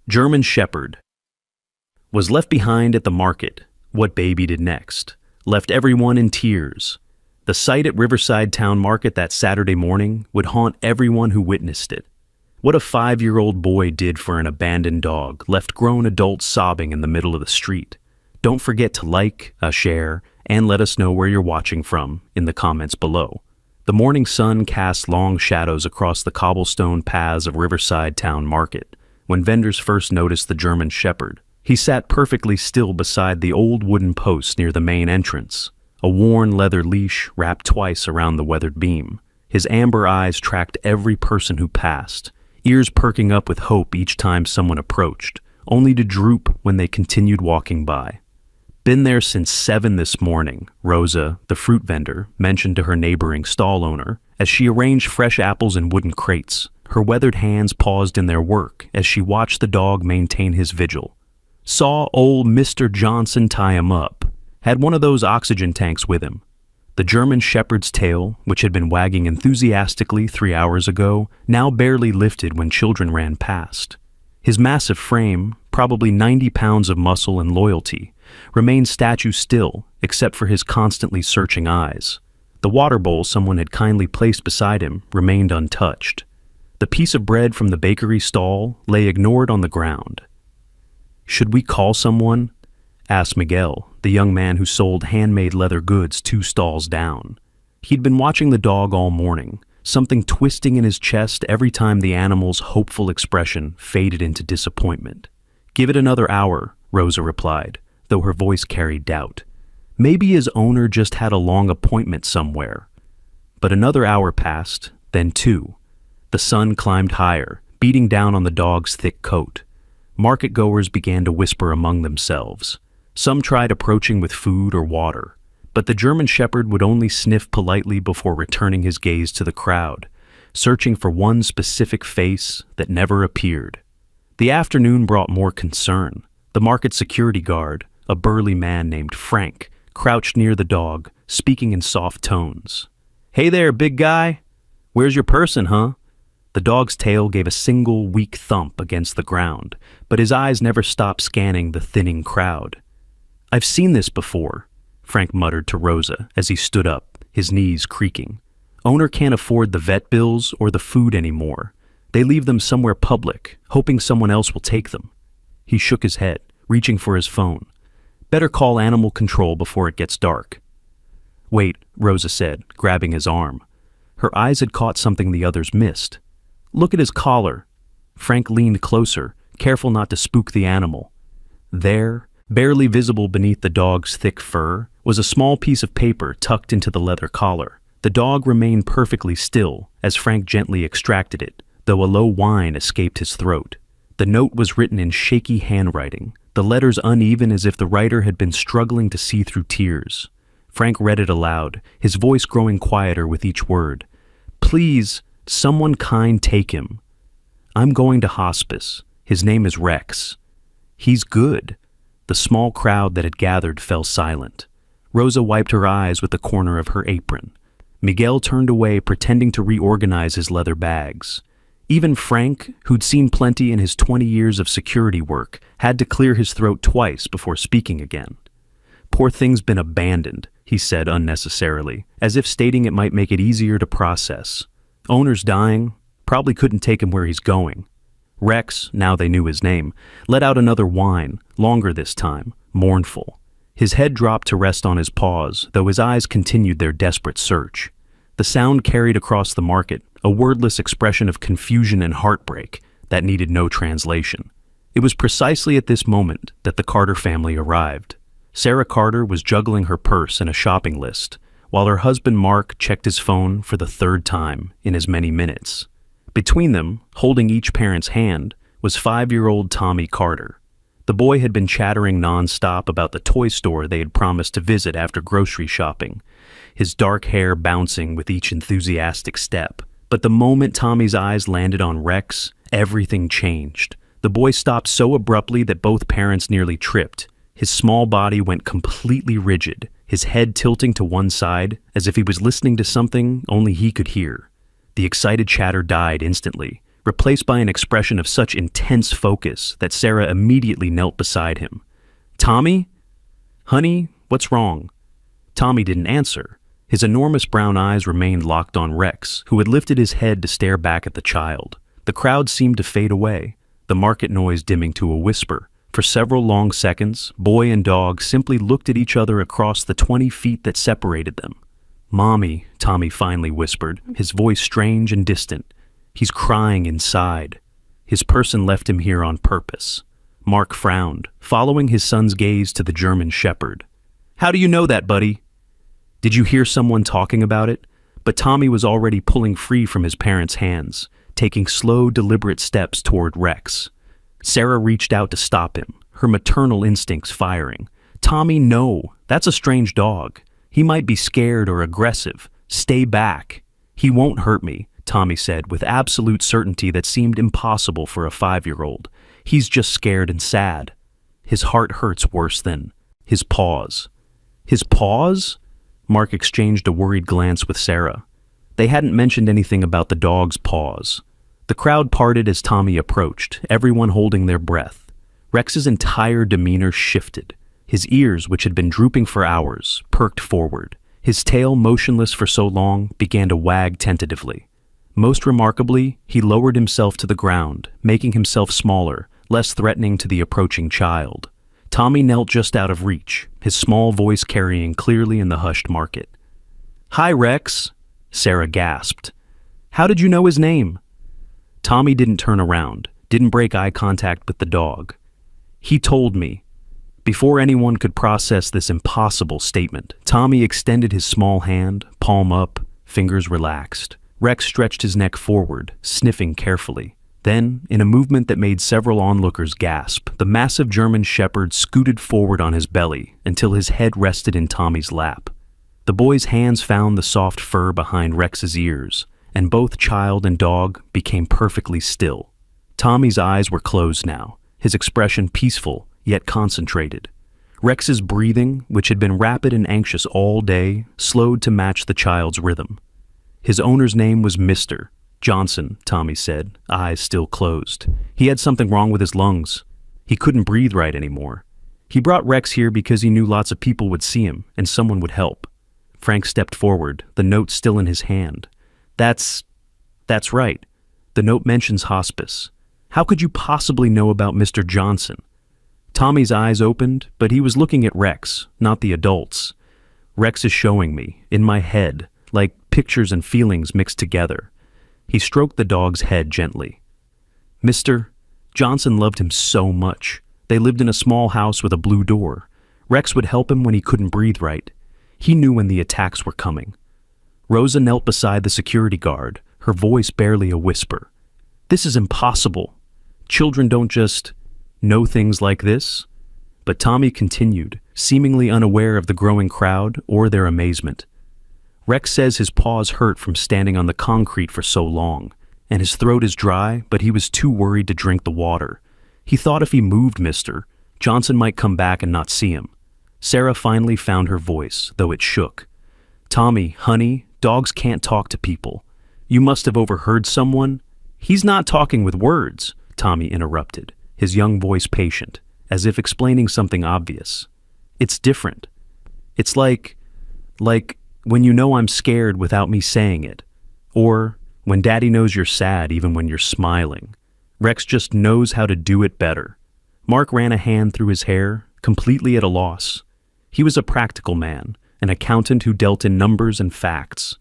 German Shepherd. Was left behind at the market. What baby did next? Left everyone in tears. The sight at Riverside Town Market that Saturday morning would haunt everyone who witnessed it. What a 5-year-old boy did for an abandoned dog left grown adults sobbing in the middle of the street. Don't forget to like, share, and let us know where you're watching from in the comments below. The morning sun cast long shadows across the cobblestone paths of Riverside Town Market when vendors first noticed the German Shepherd. He sat perfectly still beside the old wooden post near the main entrance, a worn leather leash wrapped twice around the weathered beam. His amber eyes tracked every person who passed, ears perking up with hope each time someone approached, only to droop when they continued walking by. Been there since 7 this morning, Rosa, the fruit vendor, mentioned to her neighboring stall owner as she arranged fresh apples in wooden crates. Her weathered hands paused in their work as she watched the dog maintain his vigil. Saw old Mr. Johnson tie him up. Had one of those oxygen tanks with him. The German Shepherd's tail, which had been wagging enthusiastically 3 hours ago, now barely lifted when children ran past. His massive frame, probably 90 pounds of muscle and loyalty, remained statue still, except for his constantly searching eyes. The water bowl someone had kindly placed beside him remained untouched. The piece of bread from the bakery stall lay ignored on the ground. "Should we call someone?" asked Miguel, the young man who sold handmade leather goods 2 stalls down. He'd been watching the dog all morning, something twisting in his chest every time the animal's hopeful expression faded into disappointment. "Give it another hour," Rosa replied, though her voice carried doubt. Maybe his owner just had a long appointment somewhere. But another hour passed, then 2. The sun climbed higher, beating down on the dog's thick coat. Market-goers began to whisper among themselves. Some tried approaching with food or water, but the German Shepherd would only sniff politely before returning his gaze to the crowd, searching for one specific face that never appeared. The afternoon brought more concern. The market security guard, a burly man named Frank, crouched near the dog, speaking in soft tones. "Hey there, big guy. Where's your person, huh?" The dog's tail gave a single weak thump against the ground, but his eyes never stopped scanning the thinning crowd. "I've seen this before," Frank muttered to Rosa as he stood up, his knees creaking. "Owner can't afford the vet bills or the food anymore. They leave them somewhere public, hoping someone else will take them." He shook his head, reaching for his phone. "Better call animal control before it gets dark." "Wait," Rosa said, grabbing his arm. Her eyes had caught something the others missed. "Look at his collar." Frank leaned closer, careful not to spook the animal. There, barely visible beneath the dog's thick fur, was a small piece of paper tucked into the leather collar. The dog remained perfectly still as Frank gently extracted it, though a low whine escaped his throat. The note was written in shaky handwriting, the letters uneven as if the writer had been struggling to see through tears. Frank read it aloud, his voice growing quieter with each word. "Please, someone kind take him. I'm going to hospice. His name is Rex. He's good." The small crowd that had gathered fell silent. Rosa wiped her eyes with the corner of her apron. Miguel turned away, pretending to reorganize his leather bags. Even Frank, who'd seen plenty in his 20 years of security work, had to clear his throat twice before speaking again. "Poor thing's been abandoned," he said unnecessarily, as if stating it might make it easier to process. "Owner's dying, probably couldn't take him where he's going." Rex, now they knew his name, let out another whine, longer this time, mournful. His head dropped to rest on his paws, though his eyes continued their desperate search. The sound carried across the market, a wordless expression of confusion and heartbreak that needed no translation. It was precisely at this moment that the Carter family arrived. Sarah Carter was juggling her purse and a shopping list, while her husband Mark checked his phone for the 3rd time in as many minutes. Between them, holding each parent's hand, was 5-year-old Tommy Carter. The boy had been chattering nonstop about the toy store they had promised to visit after grocery shopping, his dark hair bouncing with each enthusiastic step. But the moment Tommy's eyes landed on Rex, everything changed. The boy stopped so abruptly that both parents nearly tripped. His small body went completely rigid, his head tilting to one side as if he was listening to something only he could hear. The excited chatter died instantly. replaced by an expression of such intense focus that Sarah immediately knelt beside him. "Tommy? Honey, what's wrong?" Tommy didn't answer. His enormous brown eyes remained locked on Rex, who had lifted his head to stare back at the child. The crowd seemed to fade away, the market noise dimming to a whisper. For several long seconds, boy and dog simply looked at each other across the 20 feet that separated them. "Mommy," Tommy finally whispered, his voice strange and distant. "He's crying inside." His person left him here on purpose. Mark frowned, following his son's gaze to the German shepherd. "How do you know that, buddy?" "Did you hear someone talking about it?" But Tommy was already pulling free from his parents' hands, taking slow, deliberate steps toward Rex. Sarah reached out to stop him, her maternal instincts firing. "Tommy, no, that's a strange dog. He might be scared or aggressive. Stay back." "He won't hurt me," Tommy said with absolute certainty that seemed impossible for a 5-year-old. "He's just scared and sad." His heart hurts worse than his paws. His paws? Mark exchanged a worried glance with Sarah. They hadn't mentioned anything about the dog's paws. The crowd parted as Tommy approached, everyone holding their breath. Rex's entire demeanor shifted. His ears, which had been drooping for hours, perked forward. His tail, motionless for so long, began to wag tentatively. Most remarkably, he lowered himself to the ground, making himself smaller, less threatening to the approaching child. Tommy knelt just out of reach, his small voice carrying clearly in the hushed market. "Hi, Rex," Sarah gasped. "How did you know his name?" Tommy didn't turn around, didn't break eye contact with the dog. "He told me." Before anyone could process this impossible statement, Tommy extended his small hand, palm up, fingers relaxed. Rex stretched his neck forward, sniffing carefully. Then, in a movement that made several onlookers gasp, the massive German shepherd scooted forward on his belly until his head rested in Tommy's lap. The boy's hands found the soft fur behind Rex's ears, and both child and dog became perfectly still. Tommy's eyes were closed now, his expression peaceful yet concentrated. Rex's breathing, which had been rapid and anxious all day, slowed to match the child's rhythm. His owner's name was Mr. Johnson, Tommy said, eyes still closed. He had something wrong with his lungs. He couldn't breathe right anymore. He brought Rex here because he knew lots of people would see him and someone would help. Frank stepped forward, the note still in his hand. That's right. The note mentions hospice. How could you possibly know about Mr. Johnson? Tommy's eyes opened, but he was looking at Rex, not the adults. Rex is showing me, in my head, like pictures and feelings mixed together. He stroked the dog's head gently. Mr. Johnson loved him so much. They lived in a small house with a blue door. Rex would help him when he couldn't breathe right. He knew when the attacks were coming. Rosa knelt beside the security guard, her voice barely a whisper. This is impossible. Children don't just know things like this. But Tommy continued, seemingly unaware of the growing crowd or their amazement. Rex says his paws hurt from standing on the concrete for so long, and his throat is dry, but he was too worried to drink the water. He thought if he moved Mr. Johnson might come back and not see him. Sarah finally found her voice, though it shook. Tommy, honey, dogs can't talk to people. You must have overheard someone. He's not talking with words, Tommy interrupted, his young voice patient, as if explaining something obvious. It's different. It's like when you know I'm scared without me saying it, or when Daddy knows you're sad even when you're smiling. Rex just knows how to do it better. Mark ran a hand through his hair, completely at a loss. He was a practical man, an accountant who dealt in numbers and facts.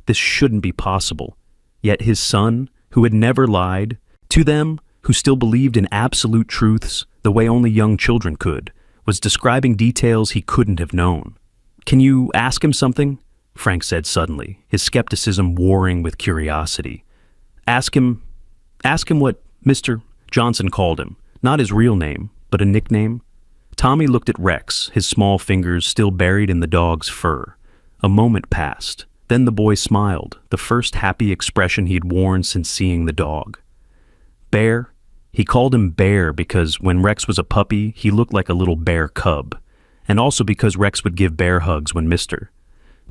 This shouldn't be possible. Yet his son, who had never lied, to them, who still believed in absolute truths the way only young children could, was describing details he couldn't have known. Can you ask him something? Frank said suddenly, his skepticism warring with curiosity. Ask him what Mr. Johnson called him, not his real name, but a nickname. Tommy looked at Rex, his small fingers still buried in the dog's fur. A moment passed. Then the boy smiled, the first happy expression he'd worn since seeing the dog. Bear? He called him Bear because when Rex was a puppy, he looked like a little bear cub, and also because Rex would give bear hugs when Mr.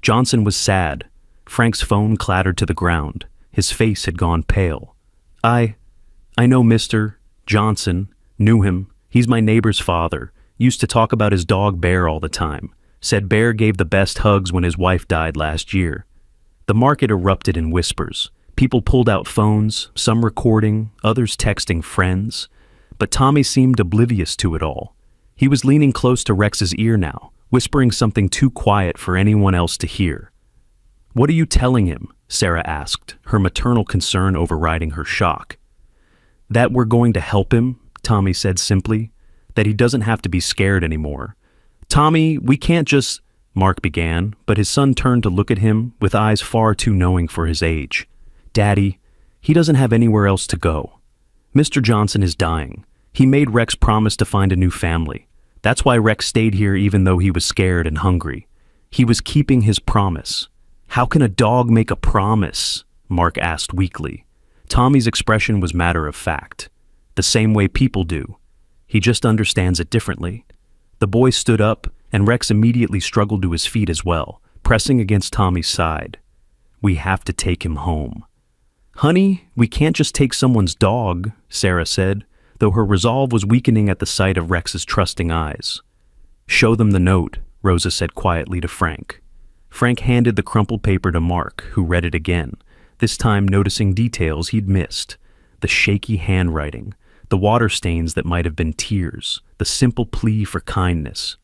Johnson was sad. Frank's phone clattered to the ground. His face had gone pale. I know Mr. Johnson, knew him. He's my neighbor's father. Used to talk about his dog Bear all the time. Said Bear gave the best hugs when his wife died last year. The market erupted in whispers. People pulled out phones, some recording, others texting friends. But Tommy seemed oblivious to it all. He was leaning close to Rex's ear now, whispering something too quiet for anyone else to hear. "What are you telling him?" Sarah asked, her maternal concern overriding her shock. "That we're going to help him," Tommy said simply. "That he doesn't have to be scared anymore." "Tommy, we can't just—" Mark began, but his son turned to look at him with eyes far too knowing for his age. "Daddy, he doesn't have anywhere else to go. Mr. Johnson is dying. He made Rex promise to find a new family. That's why Rex stayed here even though he was scared and hungry. He was keeping his promise." "How can a dog make a promise?" Mark asked weakly. Tommy's expression was matter of fact. The same way people do. He just understands it differently. The boy stood up, and Rex immediately struggled to his feet as well, pressing against Tommy's side. "We have to take him home." "Honey, we can't just take someone's dog," Sarah said, though her resolve was weakening at the sight of Rex's trusting eyes. "Show them the note," Rosa said quietly to Frank. Frank handed the crumpled paper to Mark, who read it again, this time noticing details he'd missed. The shaky handwriting, the water stains that might have been tears, the simple plea for kindness.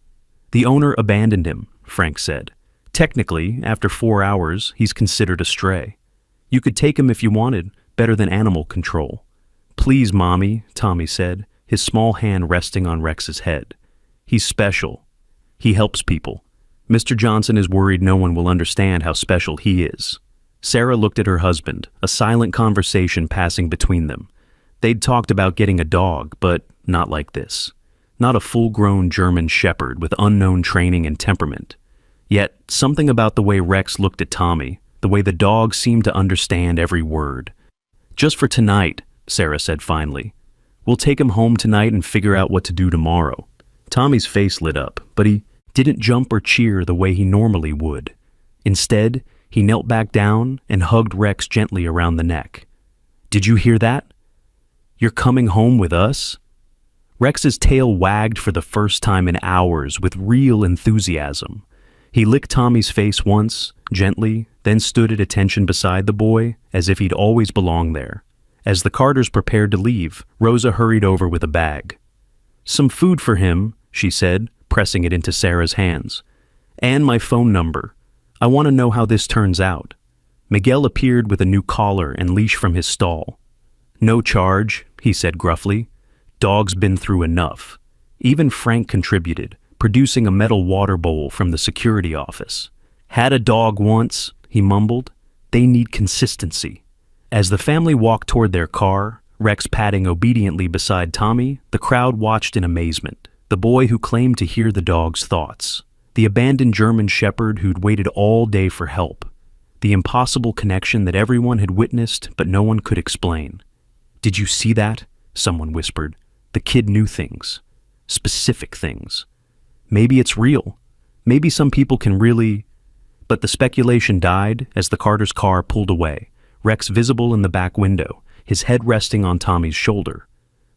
"The owner abandoned him," Frank said. "Technically, after 4 hours, he's considered a stray. You could take him if you wanted, better than animal control." "Please, Mommy," Tommy said, his small hand resting on Rex's head. "He's special. He helps people. Mr. Johnson is worried no one will understand how special he is." Sarah looked at her husband, a silent conversation passing between them. They'd talked about getting a dog, but not like this. Not a full-grown German shepherd with unknown training and temperament. Yet, something about the way Rex looked at Tommy, the way the dog seemed to understand every word. "Just for tonight," Sarah said finally. "We'll take him home tonight and figure out what to do tomorrow." Tommy's face lit up, but he didn't jump or cheer the way he normally would. Instead, he knelt back down and hugged Rex gently around the neck. "Did you hear that? You're coming home with us?" Rex's tail wagged for the first time in hours with real enthusiasm. He licked Tommy's face once, gently, then stood at attention beside the boy, as if he'd always belonged there. As the Carters prepared to leave, Rosa hurried over with a bag. "Some food for him," she said, pressing it into Sarah's hands. "And my phone number. I want to know how this turns out." Miguel appeared with a new collar and leash from his stall. "No charge," he said gruffly. "Dog's been through enough." Even Frank contributed, producing a metal water bowl from the security office. "Had a dog once," he mumbled. "They need consistency." As the family walked toward their car, Rex padding obediently beside Tommy, the crowd watched in amazement. The boy who claimed to hear the dog's thoughts. The abandoned German shepherd who'd waited all day for help. The impossible connection that everyone had witnessed but no one could explain. "Did you see that?" someone whispered. "The kid knew things. Specific things. Maybe it's real. Maybe some people can really—" But the speculation died as the Carter's car pulled away, Rex visible in the back window, his head resting on Tommy's shoulder.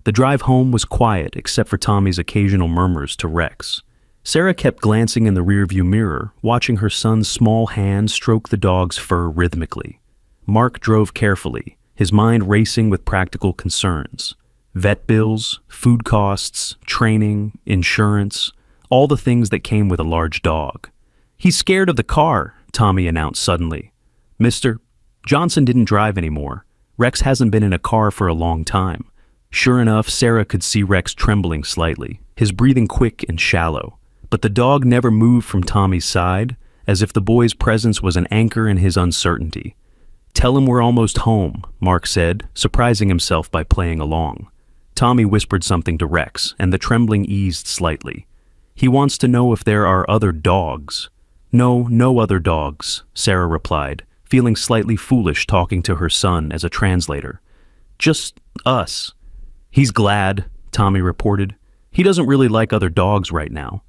The drive home was quiet except for Tommy's occasional murmurs to Rex. Sarah kept glancing in the rearview mirror, watching her son's small hand stroke the dog's fur rhythmically. Mark drove carefully, his mind racing with practical concerns. Vet bills, food costs, training, insurance, all the things that came with a large dog. "He's scared of the car," Tommy announced suddenly. "Mr. Johnson didn't drive anymore. Rex hasn't been in a car for a long time." Sure enough, Sarah could see Rex trembling slightly, his breathing quick and shallow. But the dog never moved from Tommy's side, as if the boy's presence was an anchor in his uncertainty. "Tell him we're almost home," Mark said, surprising himself by playing along. Tommy whispered something to Rex, and the trembling eased slightly. "He wants to know if there are other dogs." "No, no other dogs," Sarah replied, feeling slightly foolish talking to her son as a translator. "Just us." "He's glad," Tommy reported. "He doesn't really like other dogs right now.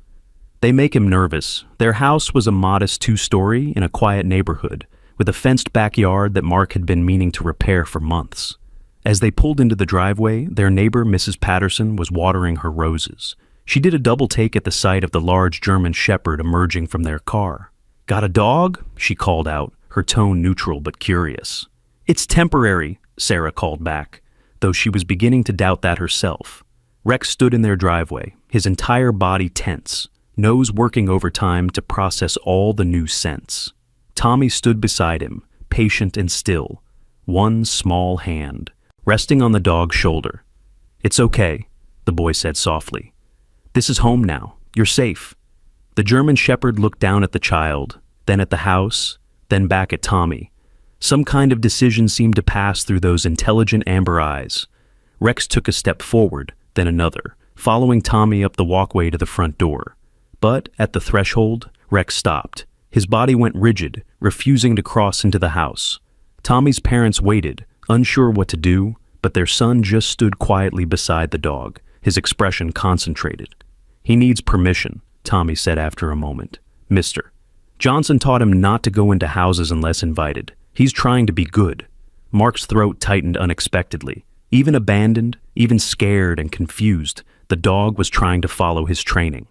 They make him nervous." Their house was a modest 2-story in a quiet neighborhood, with a fenced backyard that Mark had been meaning to repair for months. As they pulled into the driveway, their neighbor, Mrs. Patterson, was watering her roses. She did a double take at the sight of the large German shepherd emerging from their car. "Got a dog?" she called out, her tone neutral but curious. "It's temporary," Sarah called back, though she was beginning to doubt that herself. Rex stood in their driveway, his entire body tense, nose working overtime to process all the new scents. Tommy stood beside him, patient and still, one small hand resting on the dog's shoulder. "It's okay," the boy said softly. "This is home now. You're safe." The German shepherd looked down at the child, then at the house, then back at Tommy. Some kind of decision seemed to pass through those intelligent amber eyes. Rex took a step forward, then another, following Tommy up the walkway to the front door. But at the threshold, Rex stopped. His body went rigid, refusing to cross into the house. Tommy's parents waited, unsure what to do, but their son just stood quietly beside the dog, his expression concentrated. "He needs permission," Tommy said after a moment. "Mr. Johnson taught him not to go into houses unless invited. He's trying to be good." Mark's throat tightened unexpectedly. Even abandoned, even scared and confused, the dog was trying to follow his training.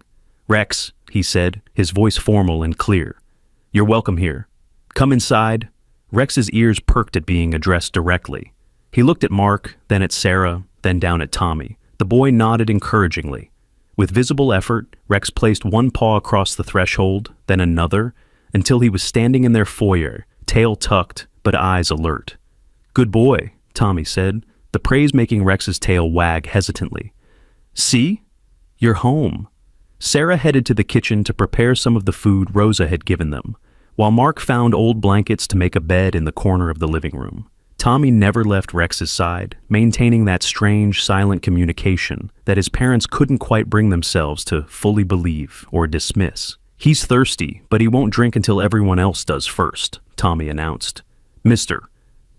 "Rex," he said, his voice formal and clear. "You're welcome here. Come inside." Rex's ears perked at being addressed directly. He looked at Mark, then at Sarah, then down at Tommy. The boy nodded encouragingly. With visible effort, Rex placed one paw across the threshold, then another, until he was standing in their foyer, tail tucked, but eyes alert. "Good boy," Tommy said, the praise making Rex's tail wag hesitantly. "See? You're home." Sarah headed to the kitchen to prepare some of the food Rosa had given them, while Mark found old blankets to make a bed in the corner of the living room. Tommy never left Rex's side, maintaining that strange, silent communication that his parents couldn't quite bring themselves to fully believe or dismiss. "He's thirsty, but he won't drink until everyone else does first," Tommy announced. "Mr.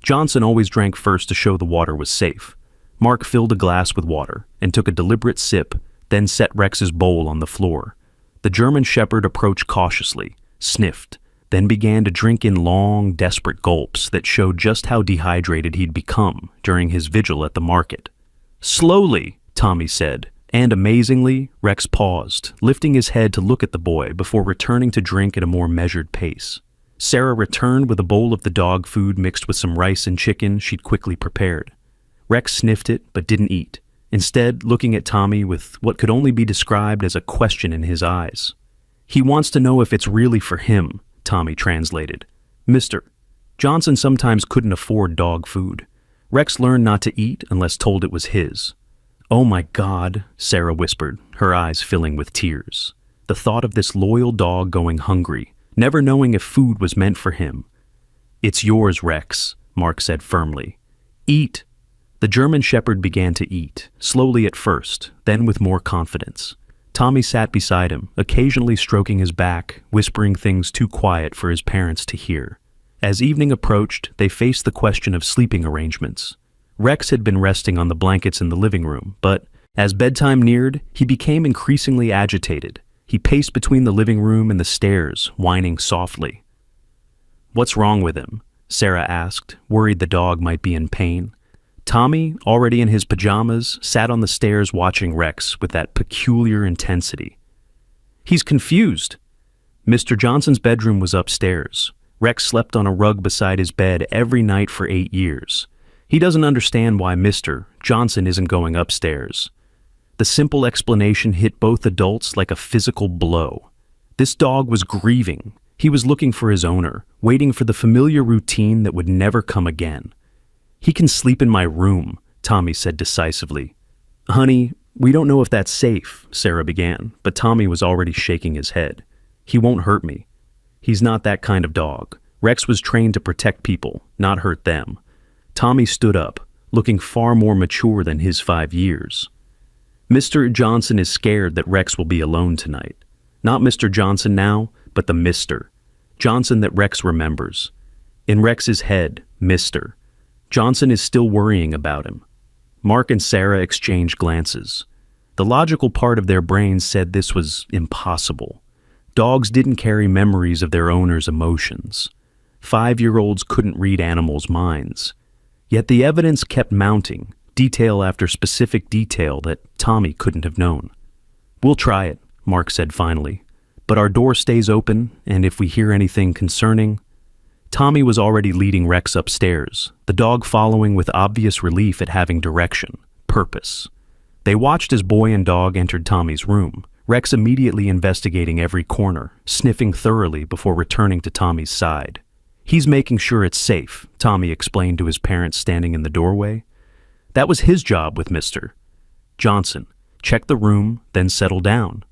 Johnson always drank first to show the water was safe." Mark filled a glass with water and took a deliberate sip, then set Rex's bowl on the floor. The German shepherd approached cautiously, sniffed, then began to drink in long, desperate gulps that showed just how dehydrated he'd become during his vigil at the market. "Slowly," Tommy said, and amazingly, Rex paused, lifting his head to look at the boy before returning to drink at a more measured pace. Sarah returned with a bowl of the dog food mixed with some rice and chicken she'd quickly prepared. Rex sniffed it but didn't eat, instead looking at Tommy with what could only be described as a question in his eyes. "He wants to know if it's really for him," Tommy translated. "Mr. Johnson sometimes couldn't afford dog food. Rex learned not to eat unless told it was his." "Oh my God," Sarah whispered, her eyes filling with tears. The thought of this loyal dog going hungry, never knowing if food was meant for him. "It's yours, Rex," Mark said firmly. "Eat." The German shepherd began to eat, slowly at first, then with more confidence. Tommy sat beside him, occasionally stroking his back, whispering things too quiet for his parents to hear. As evening approached, they faced the question of sleeping arrangements. Rex had been resting on the blankets in the living room, but as bedtime neared, he became increasingly agitated. He paced between the living room and the stairs, whining softly. "What's wrong with him?" Sarah asked, worried the dog might be in pain. Tommy, already in his pajamas, sat on the stairs watching Rex with that peculiar intensity. "He's confused." Mr. Johnson's bedroom was upstairs. Rex slept on a rug beside his bed every night for 8 years. He doesn't understand why Mr. Johnson isn't going upstairs. The simple explanation hit both adults like a physical blow. This dog was grieving. He was looking for his owner, waiting for the familiar routine that would never come again. "He can sleep in my room," Tommy said decisively. "Honey, we don't know if that's safe," Sarah began, but Tommy was already shaking his head. "He won't hurt me. He's not that kind of dog. Rex was trained to protect people, not hurt them." Tommy stood up, looking far more mature than his 5 years. "Mr. Johnson is scared that Rex will be alone tonight. Not Mr. Johnson now, but the Mr. Johnson that Rex remembers. In Rex's head, Mr. Johnson is still worrying about him." Mark and Sarah exchanged glances. The logical part of their brains said this was impossible. Dogs didn't carry memories of their owner's emotions. 5-year-olds couldn't read animals' minds. Yet the evidence kept mounting, detail after specific detail that Tommy couldn't have known. "We'll try it," Mark said finally. "But our door stays open, and if we hear anything concerning—" Tommy was already leading Rex upstairs, the dog following with obvious relief at having direction, purpose. They watched as boy and dog entered Tommy's room, Rex immediately investigating every corner, sniffing thoroughly before returning to Tommy's side. "He's making sure it's safe," Tommy explained to his parents standing in the doorway. That was his job with Mr. Johnson. Check the room, then settle down.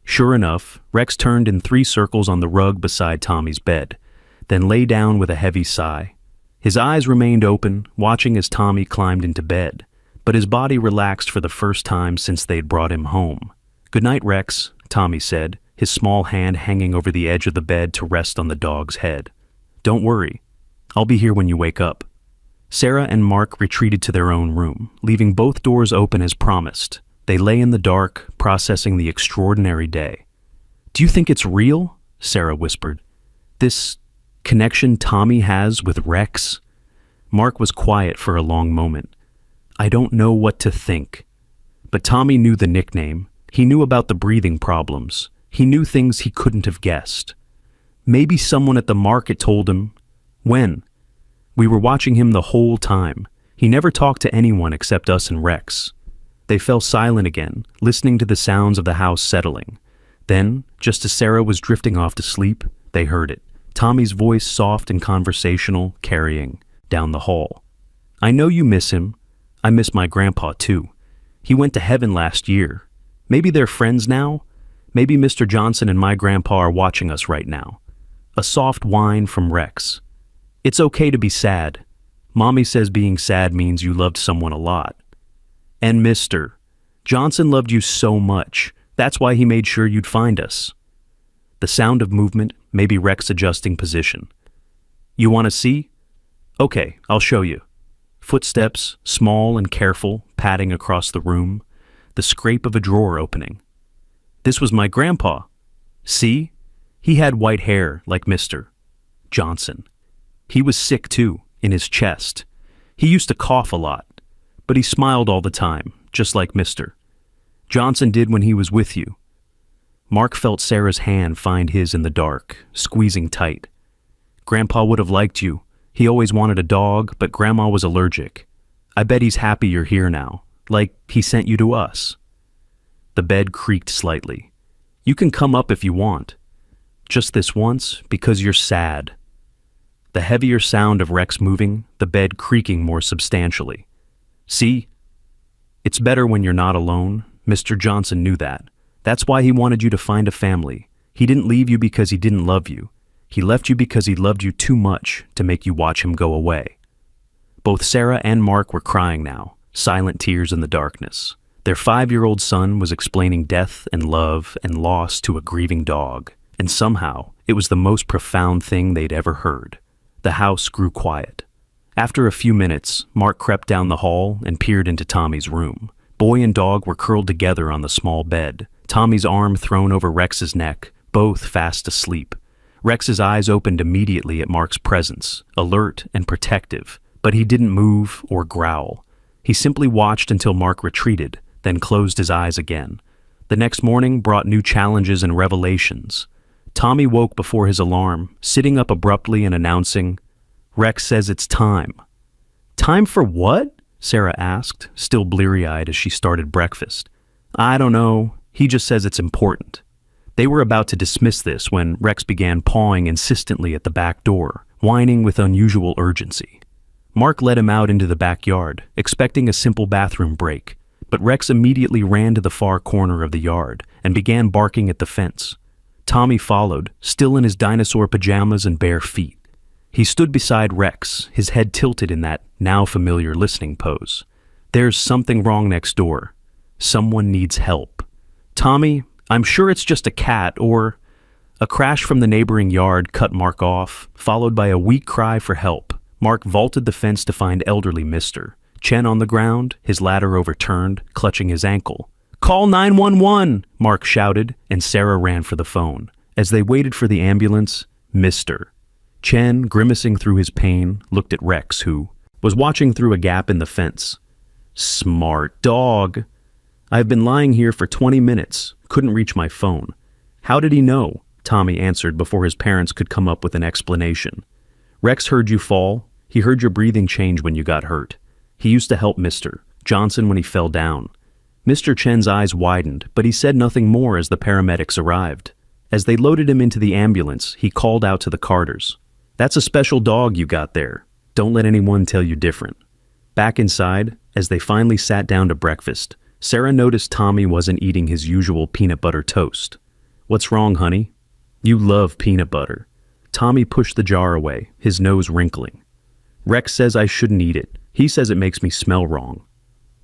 Sure enough, Rex turned in 3 circles on the rug beside Tommy's bed, then lay down with a heavy sigh. His eyes remained open, watching as Tommy climbed into bed, but his body relaxed for the first time since they'd brought him home. "Good night, Rex," Tommy said, his small hand hanging over the edge of the bed to rest on the dog's head. "Don't worry. I'll be here when you wake up." Sarah and Mark retreated to their own room, leaving both doors open as promised. They lay in the dark, processing the extraordinary day. "Do you think it's real?" Sarah whispered. "This connection Tommy has with Rex?" Mark was quiet for a long moment. "I don't know what to think." But Tommy knew the nickname. He knew about the breathing problems. He knew things he couldn't have guessed. Maybe someone at the market told him. When? "We were watching him the whole time. He never talked to anyone except us and Rex." They fell silent again, listening to the sounds of the house settling. Then, just as Sarah was drifting off to sleep, they heard it. Tommy's voice, soft and conversational, carrying down the hall. "I know you miss him. I miss my grandpa, too. He went to heaven last year. Maybe they're friends now? Maybe Mr. Johnson and my grandpa are watching us right now." A soft whine from Rex. "It's okay to be sad. Mommy says being sad means you loved someone a lot. And Mr. Johnson loved you so much. That's why he made sure you'd find us." The sound of movement, maybe Rex adjusting position. "You want to see? Okay, I'll show you." Footsteps, small and careful, padding across the room. The scrape of a drawer opening. "This was my grandpa. See? He had white hair like Mr. Johnson. He was sick too, in his chest. He used to cough a lot, but he smiled all the time, just like Mr. Johnson did when he was with you." Mark felt Sarah's hand find his in the dark, squeezing tight. "Grandpa would have liked you. He always wanted a dog, but Grandma was allergic. I bet he's happy you're here now, like he sent you to us." The bed creaked slightly. "You can come up if you want. Just this once, because you're sad." The heavier sound of Rex moving, the bed creaking more substantially. "See? It's better when you're not alone. Mr. Johnson knew that. That's why he wanted you to find a family. He didn't leave you because he didn't love you. He left you because he loved you too much to make you watch him go away." Both Sarah and Mark were crying now, silent tears in the darkness. Their 5-year-old son was explaining death and love and loss to a grieving dog, and somehow it was the most profound thing they'd ever heard. The house grew quiet. After a few minutes, Mark crept down the hall and peered into Tommy's room. Boy and dog were curled together on the small bed, Tommy's arm thrown over Rex's neck, both fast asleep. Rex's eyes opened immediately at Mark's presence, alert and protective, but he didn't move or growl. He simply watched until Mark retreated, then closed his eyes again. The next morning brought new challenges and revelations. Tommy woke before his alarm, sitting up abruptly and announcing, "Rex says it's time." "Time for what?" Sarah asked, still bleary-eyed as she started breakfast. "I don't know. He just says it's important." They were about to dismiss this when Rex began pawing insistently at the back door, whining with unusual urgency. Mark led him out into the backyard, expecting a simple bathroom break, but Rex immediately ran to the far corner of the yard and began barking at the fence. Tommy followed, still in his dinosaur pajamas and bare feet. He stood beside Rex, his head tilted in that now familiar listening pose. "There's something wrong next door. Someone needs help." "Tommy, I'm sure it's just a cat or—" A crash from the neighboring yard cut Mark off, followed by a weak cry for help. Mark vaulted the fence to find elderly Mr. Chen on the ground, his ladder overturned, clutching his ankle. "Call 911!" Mark shouted, and Sarah ran for the phone. As they waited for the ambulance, Mr. Chen, grimacing through his pain, looked at Rex, who was watching through a gap in the fence. Smart dog. I've been lying here for 20 minutes, couldn't reach my phone. How did he know? Tommy answered before his parents could come up with an explanation. Rex heard you fall. He heard your breathing change when you got hurt. He used to help Mr. Johnson when he fell down. Mr. Chen's eyes widened, but he said nothing more as the paramedics arrived. As they loaded him into the ambulance, he called out to the Carters. That's a special dog you got there. Don't let anyone tell you different. Back inside, as they finally sat down to breakfast, Sarah noticed Tommy wasn't eating his usual peanut butter toast. What's wrong, honey? You love peanut butter. Tommy pushed the jar away, his nose wrinkling. Rex says I shouldn't eat it. He says it makes me smell wrong.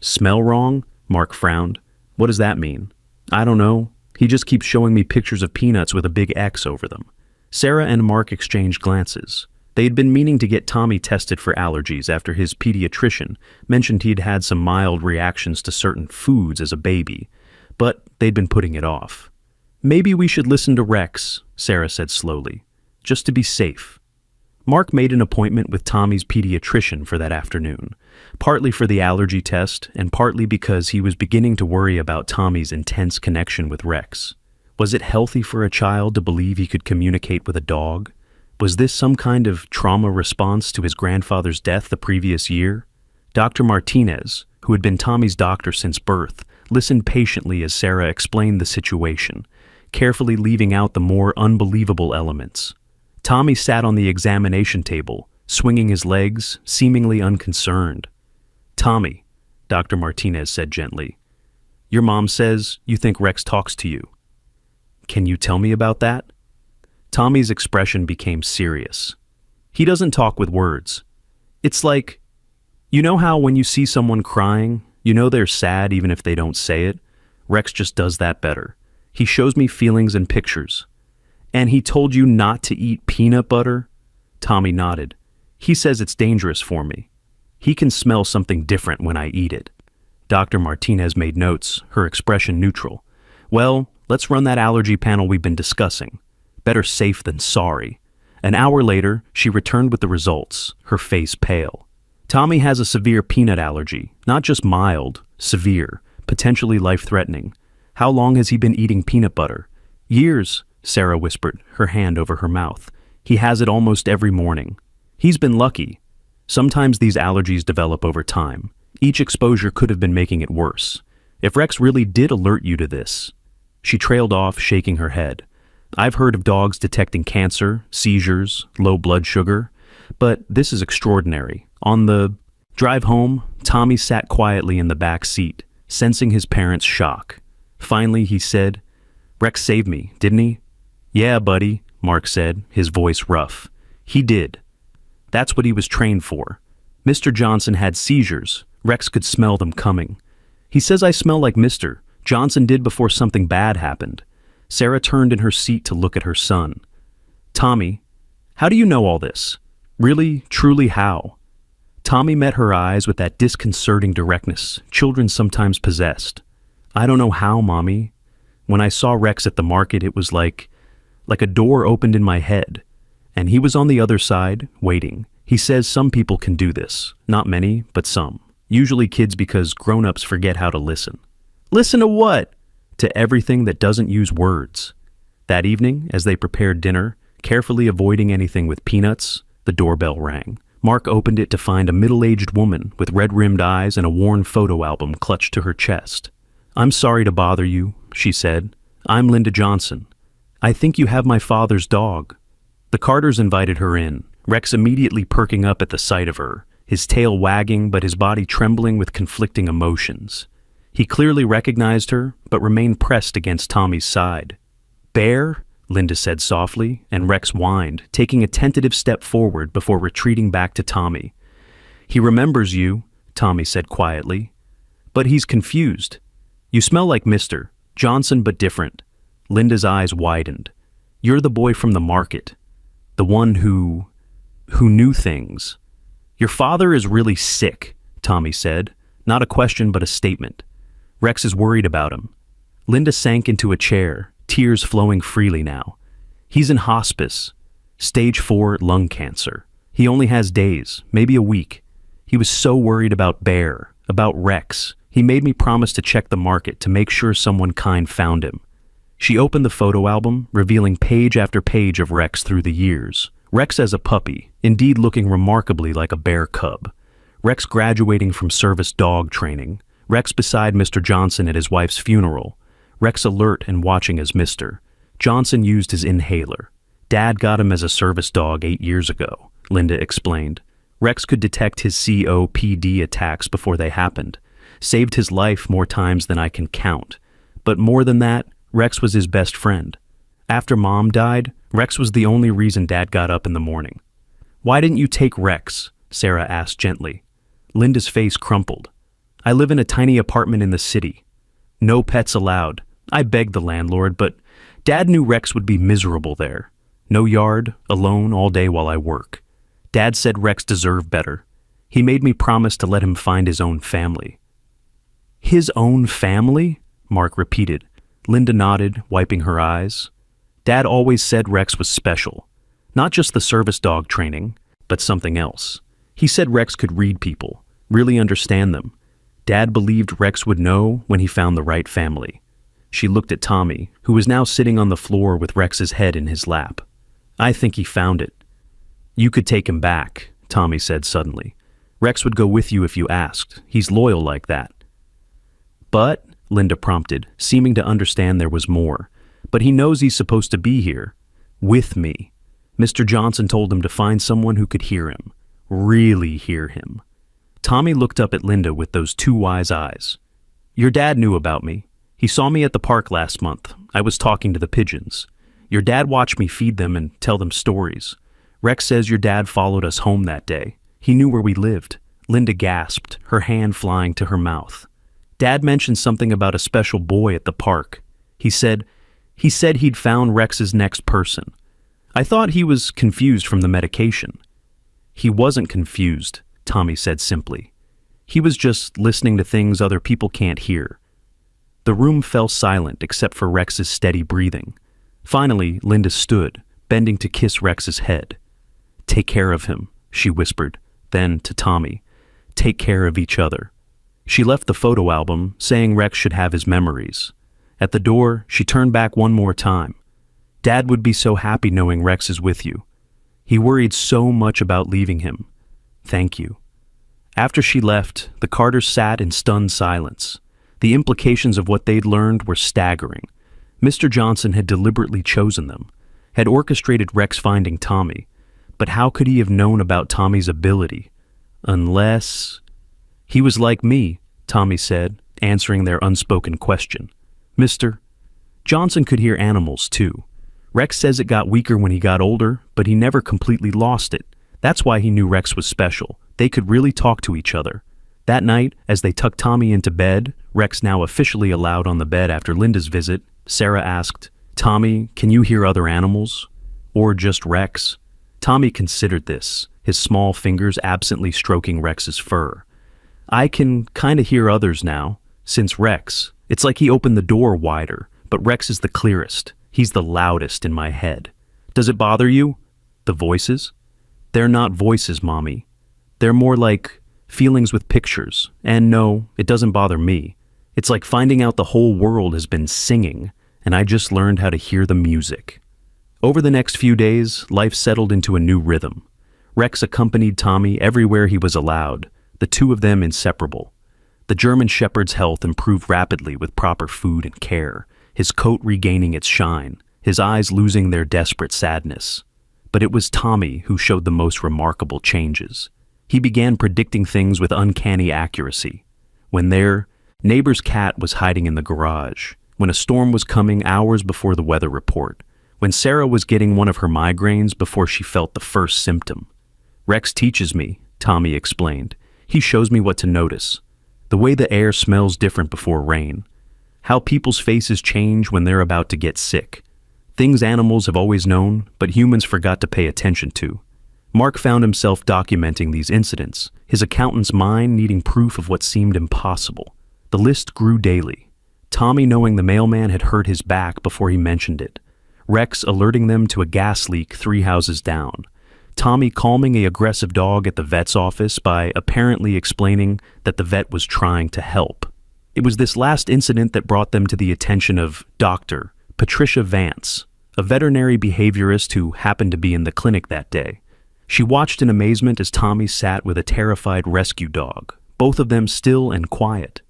Smell wrong? Mark frowned. What does that mean? I don't know. He just keeps showing me pictures of peanuts with a big X over them. Sarah and Mark exchanged glances. They had been meaning to get Tommy tested for allergies after his pediatrician mentioned he'd had some mild reactions to certain foods as a baby, but they'd been putting it off. Maybe we should listen to Rex, Sarah said slowly, just to be safe. Mark made an appointment with Tommy's pediatrician for that afternoon, partly for the allergy test and partly because he was beginning to worry about Tommy's intense connection with Rex. Was it healthy for a child to believe he could communicate with a dog? Was this some kind of trauma response to his grandfather's death the previous year? Dr. Martinez, who had been Tommy's doctor since birth, listened patiently as Sarah explained the situation, carefully leaving out the more unbelievable elements. Tommy sat on the examination table, swinging his legs, seemingly unconcerned. Tommy, Dr. Martinez said gently, your mom says you think Rex talks to you. Can you tell me about that? Tommy's expression became serious. He doesn't talk with words. It's like, you know how when you see someone crying, you know they're sad even if they don't say it? Rex just does that better. He shows me feelings and pictures. And he told you not to eat peanut butter? Tommy nodded. He says it's dangerous for me. He can smell something different when I eat it. Dr. Martinez made notes, her expression neutral. Well, let's run that allergy panel we've been discussing. Better safe than sorry. An hour later, she returned with the results, her face pale. Tommy has a severe peanut allergy, not just mild, severe, potentially life-threatening. How long has he been eating peanut butter? Years, Sarah whispered, her hand over her mouth. He has it almost every morning. He's been lucky. Sometimes these allergies develop over time. Each exposure could have been making it worse. If Rex really did alert you to this. She trailed off, shaking her head. I've heard of dogs detecting cancer, seizures, low blood sugar, but this is extraordinary. On the drive home, Tommy sat quietly in the back seat, sensing his parents' shock. Finally, he said, Rex saved me, didn't he? Yeah, buddy, Mark said, his voice rough. He did. That's what he was trained for. Mr. Johnson had seizures. Rex could smell them coming. He says I smell like Mr. Johnson did before something bad happened. Sarah turned in her seat to look at her son. Tommy, how do you know all this? Really, truly how? Tommy met her eyes with that disconcerting directness children sometimes possessed. I don't know how, Mommy. When I saw Rex at the market, it was like a door opened in my head. And he was on the other side, waiting. He says some people can do this. Not many, but some. Usually kids because grown-ups forget how to listen. Listen to what? To everything that doesn't use words. That evening, as they prepared dinner, carefully avoiding anything with peanuts, the doorbell rang. Mark opened it to find a middle-aged woman with red-rimmed eyes and a worn photo album clutched to her chest. I'm sorry to bother you, she said. I'm Linda Johnson. I think you have my father's dog. The Carters invited her in, Rex immediately perking up at the sight of her, his tail wagging but his body trembling with conflicting emotions. He clearly recognized her, but remained pressed against Tommy's side. Bear? Linda said softly, and Rex whined, taking a tentative step forward before retreating back to Tommy. He remembers you, Tommy said quietly. But he's confused. You smell like Mr. Johnson, but different. Linda's eyes widened. You're the boy from the market. The one who knew things. Your father is really sick, Tommy said. Not a question, but a statement. Rex is worried about him. Linda sank into a chair, tears flowing freely now. He's in hospice. Stage 4 lung cancer. He only has days, maybe a week. He was so worried about Bear, about Rex. He made me promise to check the market to make sure someone kind found him. She opened the photo album, revealing page after page of Rex through the years. Rex as a puppy, indeed looking remarkably like a bear cub. Rex graduating from service dog training. Rex beside Mr. Johnson at his wife's funeral. Rex alert and watching as Mr. Johnson used his inhaler. Dad got him as a service dog 8 years ago, Linda explained. Rex could detect his COPD attacks before they happened. Saved his life more times than I can count. But more than that, Rex was his best friend. After Mom died, Rex was the only reason Dad got up in the morning. "Why didn't you take Rex?" Sarah asked gently. Linda's face crumpled. "I live in a tiny apartment in the city. No pets allowed. I begged the landlord, but Dad knew Rex would be miserable there. No yard, alone all day while I work. Dad said Rex deserved better. He made me promise to let him find his own family." "His own family?" Mark repeated. Linda nodded, wiping her eyes. "Dad always said Rex was special. Not just the service dog training, but something else. He said Rex could read people, really understand them. Dad believed Rex would know when he found the right family." She looked at Tommy, who was now sitting on the floor with Rex's head in his lap. "I think he found it." "You could take him back," Tommy said suddenly. "Rex would go with you if you asked. He's loyal like that." "But," Linda prompted, seeming to understand there was more, "but he knows he's supposed to be here. With me. Mr. Johnson told him to find someone who could hear him. Really hear him." Tommy looked up at Linda with those two wise eyes. "Your dad knew about me. He saw me at the park last month. I was talking to the pigeons. Your dad watched me feed them and tell them stories. Rex says your dad followed us home that day. He knew where we lived." Linda gasped, her hand flying to her mouth. "Dad mentioned something about a special boy at the park. He said he'd found Rex's next person. I thought he was confused from the medication." "He wasn't confused," Tommy said simply. "He was just listening to things other people can't hear." The room fell silent except for Rex's steady breathing. Finally, Linda stood, bending to kiss Rex's head. "Take care of him," she whispered. Then, to Tommy, "Take care of each other." She left the photo album, saying Rex should have his memories. At the door, she turned back one more time. "Dad would be so happy knowing Rex is with you. He worried so much about leaving him. Thank you." After she left, the Carters sat in stunned silence. The implications of what they'd learned were staggering. Mr. Johnson had deliberately chosen them, had orchestrated Rex finding Tommy. But how could he have known about Tommy's ability? Unless... "He was like me," Tommy said, answering their unspoken question. "Mr. Johnson could hear animals, too. Rex says it got weaker when he got older, but he never completely lost it. That's why he knew Rex was special. They could really talk to each other." That night, as they tucked Tommy into bed, Rex now officially allowed on the bed after Linda's visit, Sarah asked, "Tommy, can you hear other animals? Or just Rex?" Tommy considered this, his small fingers absently stroking Rex's fur. "I can kinda hear others now, since Rex. It's like he opened the door wider, but Rex is the clearest. He's the loudest in my head. Does it bother you? The voices?" "They're not voices, Mommy. They're more like feelings with pictures. And no, it doesn't bother me. It's like finding out the whole world has been singing, and I just learned how to hear the music." Over the next few days, life settled into a new rhythm. Rex accompanied Tommy everywhere he was allowed, the two of them inseparable. The German Shepherd's health improved rapidly with proper food and care, his coat regaining its shine, his eyes losing their desperate sadness. But it was Tommy who showed the most remarkable changes. He began predicting things with uncanny accuracy. When their neighbor's cat was hiding in the garage, when a storm was coming hours before the weather report, when Sarah was getting one of her migraines before she felt the first symptom. "Rex teaches me," Tommy explained. "He shows me what to notice. The way the air smells different before rain. How people's faces change when they're about to get sick. Things animals have always known, but humans forgot to pay attention to." Mark found himself documenting these incidents, his accountant's mind needing proof of what seemed impossible. The list grew daily. Tommy knowing the mailman had hurt his back before he mentioned it. Rex alerting them to a gas leak 3 houses down. Tommy calming an aggressive dog at the vet's office by apparently explaining that the vet was trying to help. It was this last incident that brought them to the attention of Dr. Patricia Vance, a veterinary behaviorist who happened to be in the clinic that day. She watched in amazement as Tommy sat with a terrified rescue dog, both of them still and quiet,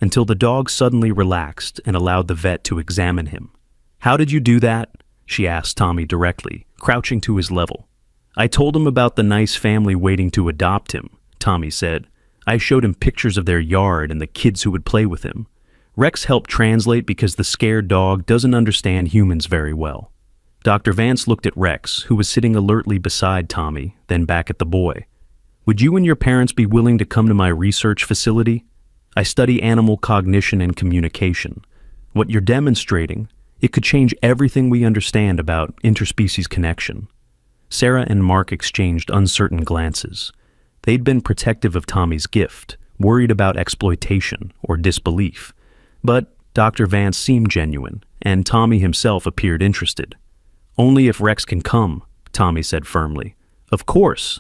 until the dog suddenly relaxed and allowed the vet to examine him. "How did you do that?" she asked Tommy directly, crouching to his level. "I told him about the nice family waiting to adopt him," Tommy said. "I showed him pictures of their yard and the kids who would play with him." Rex helped translate because the scared dog doesn't understand humans very well. Dr. Vance looked at Rex, who was sitting alertly beside Tommy, then back at the boy. "Would you and your parents be willing to come to my research facility? I study animal cognition and communication. What you're demonstrating, it could change everything we understand about interspecies connection." Sarah and Mark exchanged uncertain glances. They'd been protective of Tommy's gift, worried about exploitation or disbelief. But Dr. Vance seemed genuine, and Tommy himself appeared interested. "Only if Rex can come," Tommy said firmly. "Of course.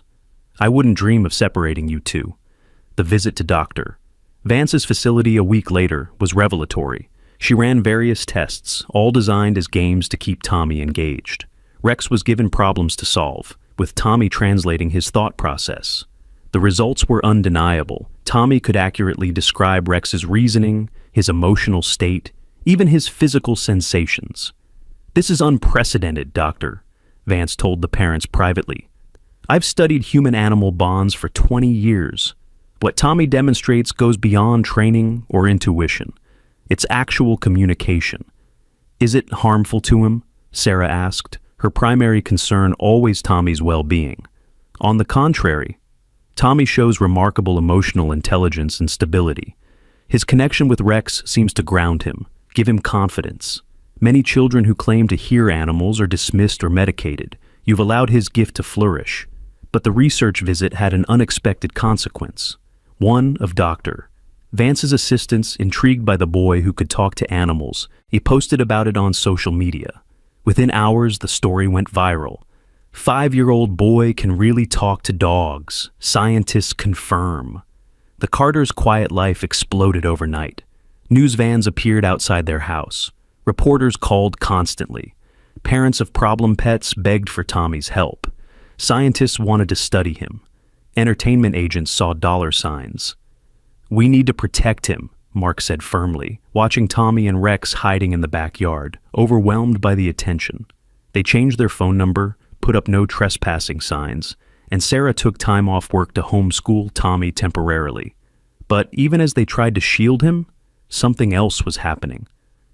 I wouldn't dream of separating you two." The visit to Dr. Vance's facility a week later was revelatory. She ran various tests, all designed as games to keep Tommy engaged. Rex was given problems to solve, with Tommy translating his thought process. The results were undeniable. Tommy could accurately describe Rex's reasoning, his emotional state, even his physical sensations. "This is unprecedented, Doctor," Vance told the parents privately. "I've studied human-animal bonds for 20 years. What Tommy demonstrates goes beyond training or intuition. It's actual communication." "Is it harmful to him?" Sarah asked, her primary concern always Tommy's well-being. "On the contrary, Tommy shows remarkable emotional intelligence and stability. His connection with Rex seems to ground him, give him confidence. Many children who claim to hear animals are dismissed or medicated. You've allowed his gift to flourish." But the research visit had an unexpected consequence. One of Dr. Vance's assistants, intrigued by the boy who could talk to animals, he posted about it on social media. Within hours, the story went viral. 5-year-old boy can really talk to dogs. Scientists confirm. The Carters' quiet life exploded overnight. News vans appeared outside their house. Reporters called constantly. Parents of problem pets begged for Tommy's help. Scientists wanted to study him. Entertainment agents saw dollar signs. "We need to protect him," Mark said firmly, watching Tommy and Rex hiding in the backyard, overwhelmed by the attention. They changed their phone number, put up no trespassing signs, and Sarah took time off work to homeschool Tommy temporarily. But even as they tried to shield him, something else was happening.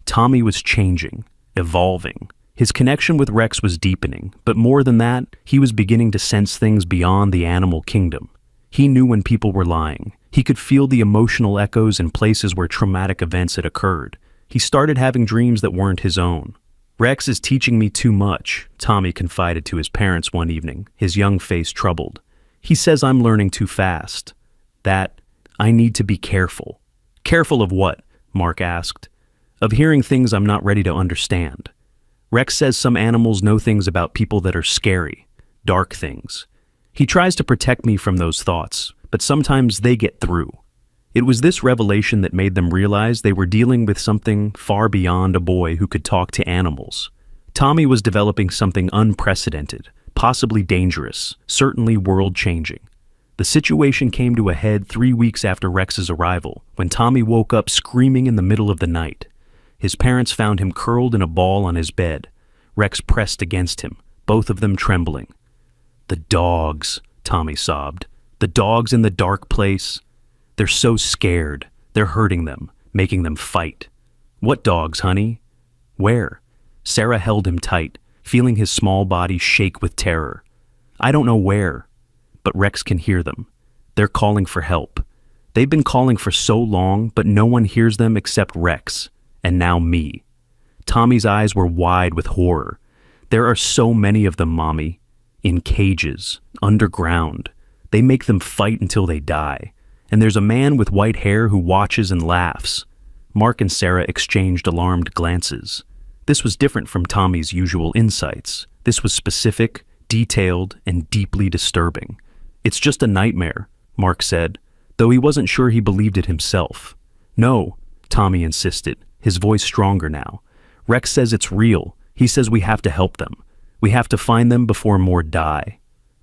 Tommy was changing, evolving. His connection with Rex was deepening, but more than that, he was beginning to sense things beyond the animal kingdom. He knew when people were lying. He could feel the emotional echoes in places where traumatic events had occurred. He started having dreams that weren't his own. "Rex is teaching me too much," Tommy confided to his parents one evening, his young face troubled. "He says I'm learning too fast. That I need to be careful." "Careful of what?" Mark asked. "Of hearing things I'm not ready to understand. Rex says some animals know things about people that are scary, dark things. He tries to protect me from those thoughts, but sometimes they get through." It was this revelation that made them realize they were dealing with something far beyond a boy who could talk to animals. Tommy was developing something unprecedented, possibly dangerous, certainly world-changing. The situation came to a head 3 weeks after Rex's arrival, when Tommy woke up screaming in the middle of the night. His parents found him curled in a ball on his bed. Rex pressed against him, both of them trembling. "The dogs," Tommy sobbed. "The dogs in the dark place. They're so scared. They're hurting them, making them fight." "What dogs, honey?" "Where?" Sarah held him tight, feeling his small body shake with terror. "I don't know where, but Rex can hear them. They're calling for help. They've been calling for so long, but no one hears them except Rex, and now me." Tommy's eyes were wide with horror. "There are so many of them, Mommy. In cages, underground. They make them fight until they die. And there's a man with white hair who watches and laughs." Mark and Sarah exchanged alarmed glances. This was different from Tommy's usual insights. This was specific, detailed, and deeply disturbing. "It's just a nightmare," Mark said, though he wasn't sure he believed it himself. "No," Tommy insisted, his voice stronger now. "Rex says it's real. He says we have to help them. We have to find them before more die."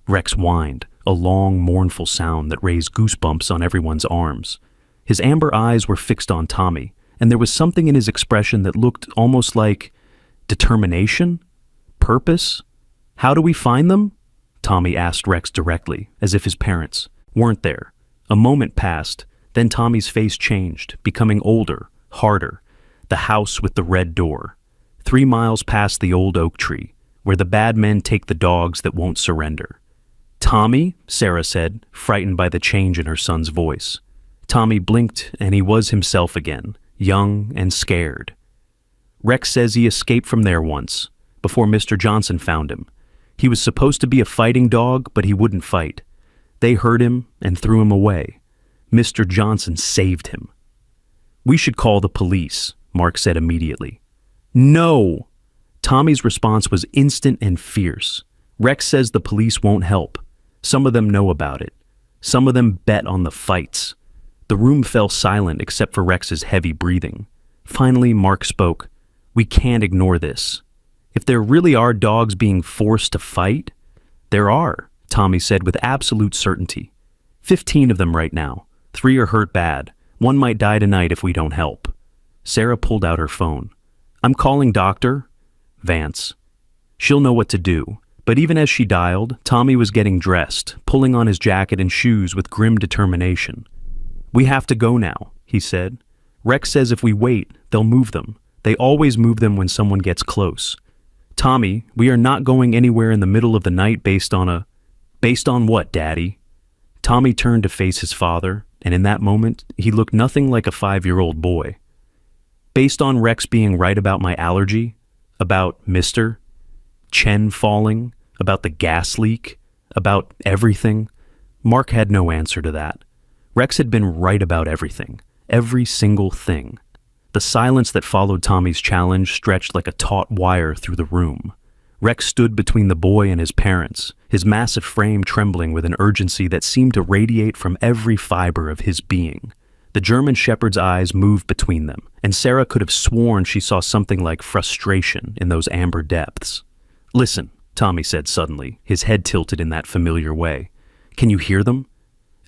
Rex whined, a long, mournful sound that raised goosebumps on everyone's arms. His amber eyes were fixed on Tommy, and there was something in his expression that looked almost like determination? Purpose? "How do we find them?" Tommy asked Rex directly, as if his parents weren't there. A moment passed, then Tommy's face changed, becoming older, harder. The house with the red door. 3 miles past the old oak tree, where the bad men take the dogs that won't surrender. "Tommy?" Sarah said, frightened by the change in her son's voice. Tommy blinked, and he was himself again, young and scared. "Rex says he escaped from there once, before Mr. Johnson found him. He was supposed to be a fighting dog, but he wouldn't fight. They hurt him and threw him away. Mr. Johnson saved him." "We should call the police," Mark said immediately. "No!" Tommy's response was instant and fierce. "Rex says the police won't help. Some of them know about it. Some of them bet on the fights." The room fell silent except for Rex's heavy breathing. Finally, Mark spoke. "We can't ignore this. If there really are dogs being forced to fight..." "There are," Tommy said with absolute certainty. 15 of them right now. 3 are hurt bad. 1 might die tonight if we don't help." Sarah pulled out her phone. "I'm calling Dr. Vance. She'll know what to do." But even as she dialed, Tommy was getting dressed, pulling on his jacket and shoes with grim determination. "We have to go now," he said. "Rex says if we wait, they'll move them. They always move them when someone gets close. Tommy, we are not going anywhere in the middle of the night based on what, Daddy?" Tommy turned to face his father, and in that moment, he looked nothing like a 5-year-old boy. "Based on Rex being right about my allergy, about Mr. Chen falling, about the gas leak, about everything." Mark had no answer to that. Rex had been right about everything, every single thing. The silence that followed Tommy's challenge stretched like a taut wire through the room. Rex stood between the boy and his parents, his massive frame trembling with an urgency that seemed to radiate from every fiber of his being. The German Shepherd's eyes moved between them, and Sarah could have sworn she saw something like frustration in those amber depths. "Listen," Tommy said suddenly, his head tilted in that familiar way. "Can you hear them?"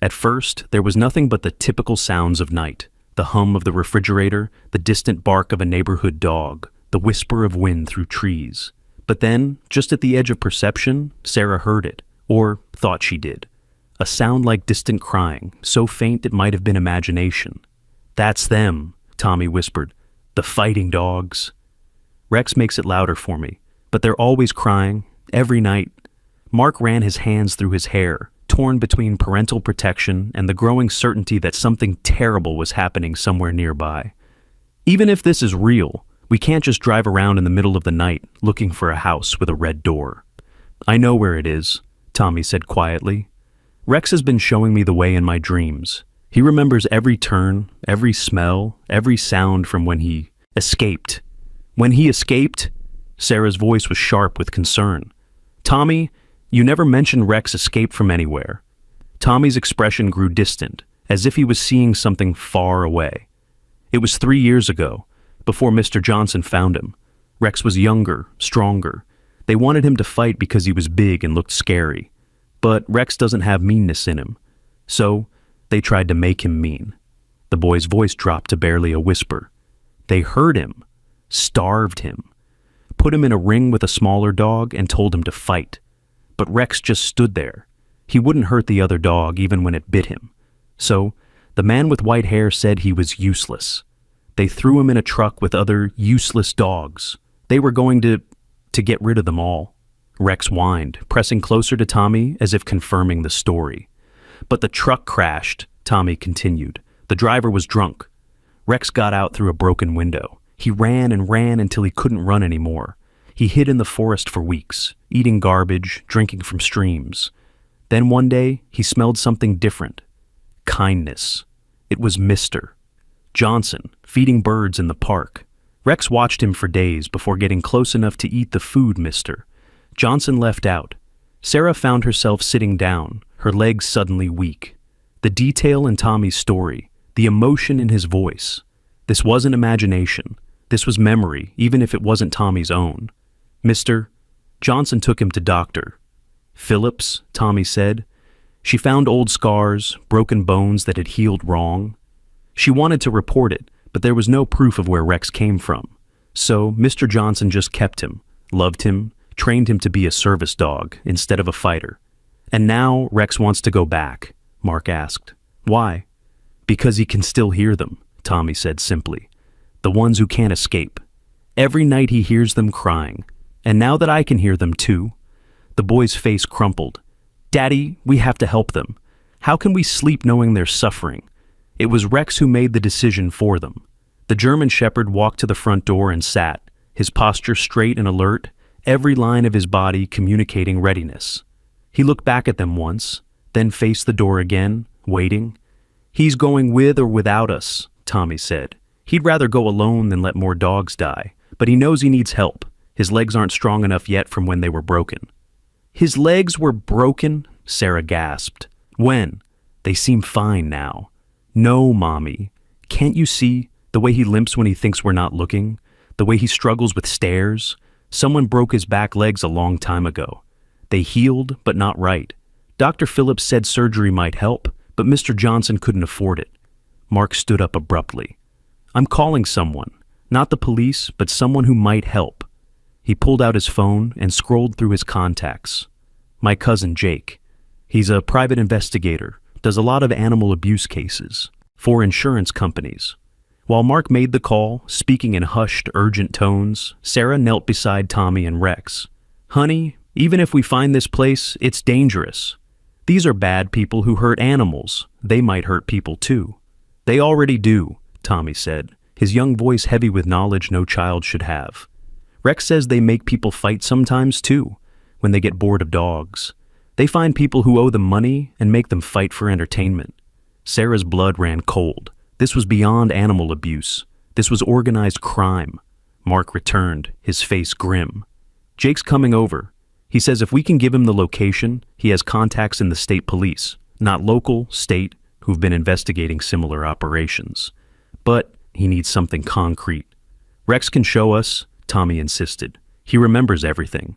At first, there was nothing but the typical sounds of night. The hum of the refrigerator, the distant bark of a neighborhood dog, the whisper of wind through trees. But then, just at the edge of perception, Sarah heard it, or thought she did. A sound like distant crying, so faint it might have been imagination. "That's them," Tommy whispered. "The fighting dogs." "Rex makes it louder for me, but they're always crying, every night." Mark ran his hands through his hair, torn between parental protection and the growing certainty that something terrible was happening somewhere nearby. "Even if this is real, we can't just drive around in the middle of the night looking for a house with a red door." "I know where it is," Tommy said quietly. "Rex has been showing me the way in my dreams. He remembers every turn, every smell, every sound from when he escaped." "When he escaped?" Sarah's voice was sharp with concern. "Tommy, you never mentioned Rex escaped from anywhere." Tommy's expression grew distant, as if he was seeing something far away. "It was 3 years ago, before Mr. Johnson found him. Rex was younger, stronger. They wanted him to fight because he was big and looked scary. But Rex doesn't have meanness in him. So they tried to make him mean." The boy's voice dropped to barely a whisper. "They hurt him, starved him, put him in a ring with a smaller dog and told him to fight. But Rex just stood there. He wouldn't hurt the other dog even when it bit him. So the man with white hair said he was useless. They threw him in a truck with other useless dogs. They were going to get rid of them all." Rex whined, pressing closer to Tommy as if confirming the story. "But the truck crashed," Tommy continued. "The driver was drunk. Rex got out through a broken window. He ran and ran until he couldn't run anymore. He hid in the forest for weeks, eating garbage, drinking from streams. Then one day, he smelled something different. Kindness. It was Mr. Johnson, feeding birds in the park. Rex watched him for days before getting close enough to eat the food Mr. Johnson left out. Sarah found herself sitting down, her legs suddenly weak. The detail in Tommy's story, the emotion in his voice. This wasn't imagination. This was memory, even if it wasn't Tommy's own. Mr. Johnson took him to Dr. Phillips, Tommy said. She found old scars, broken bones that had healed wrong. She wanted to report it, but there was no proof of where Rex came from. So Mr. Johnson just kept him, loved him, trained him to be a service dog instead of a fighter. And now Rex wants to go back, Mark asked. Why? Because he can still hear them, Tommy said simply. The ones who can't escape. Every night he hears them crying. And now that I can hear them too. The boy's face crumpled. Daddy, we have to help them. How can we sleep knowing they're suffering? It was Rex who made the decision for them. The German Shepherd walked to the front door and sat, his posture straight and alert, every line of his body communicating readiness. He looked back at them once, then faced the door again, waiting. He's going with or without us, Tommy said. He'd rather go alone than let more dogs die, but he knows he needs help. His legs aren't strong enough yet from when they were broken. His legs were broken? Sarah gasped. When? They seem fine now. No, Mommy. Can't you see the way he limps when he thinks we're not looking? The way he struggles with stairs? Someone broke his back legs a long time ago. They healed, but not right. Dr. Phillips said surgery might help, but Mr. Johnson couldn't afford it. Mark stood up abruptly. I'm calling someone. Not the police, but someone who might help. He pulled out his phone and scrolled through his contacts. My cousin Jake. He's a private investigator, does a lot of animal abuse cases for insurance companies. While Mark made the call, speaking in hushed, urgent tones, Sarah knelt beside Tommy and Rex. Honey, even if we find this place, it's dangerous. These are bad people who hurt animals. They might hurt people too. They already do, Tommy said, his young voice heavy with knowledge no child should have. Rex says they make people fight sometimes too, when they get bored of dogs. They find people who owe them money and make them fight for entertainment. Sarah's blood ran cold. This was beyond animal abuse. This was organized crime. Mark returned, his face grim. Jake's coming over. He says if we can give him the location, he has contacts in the state police, not local, state, who've been investigating similar operations. But he needs something concrete. Rex can show us, Tommy insisted. He remembers everything.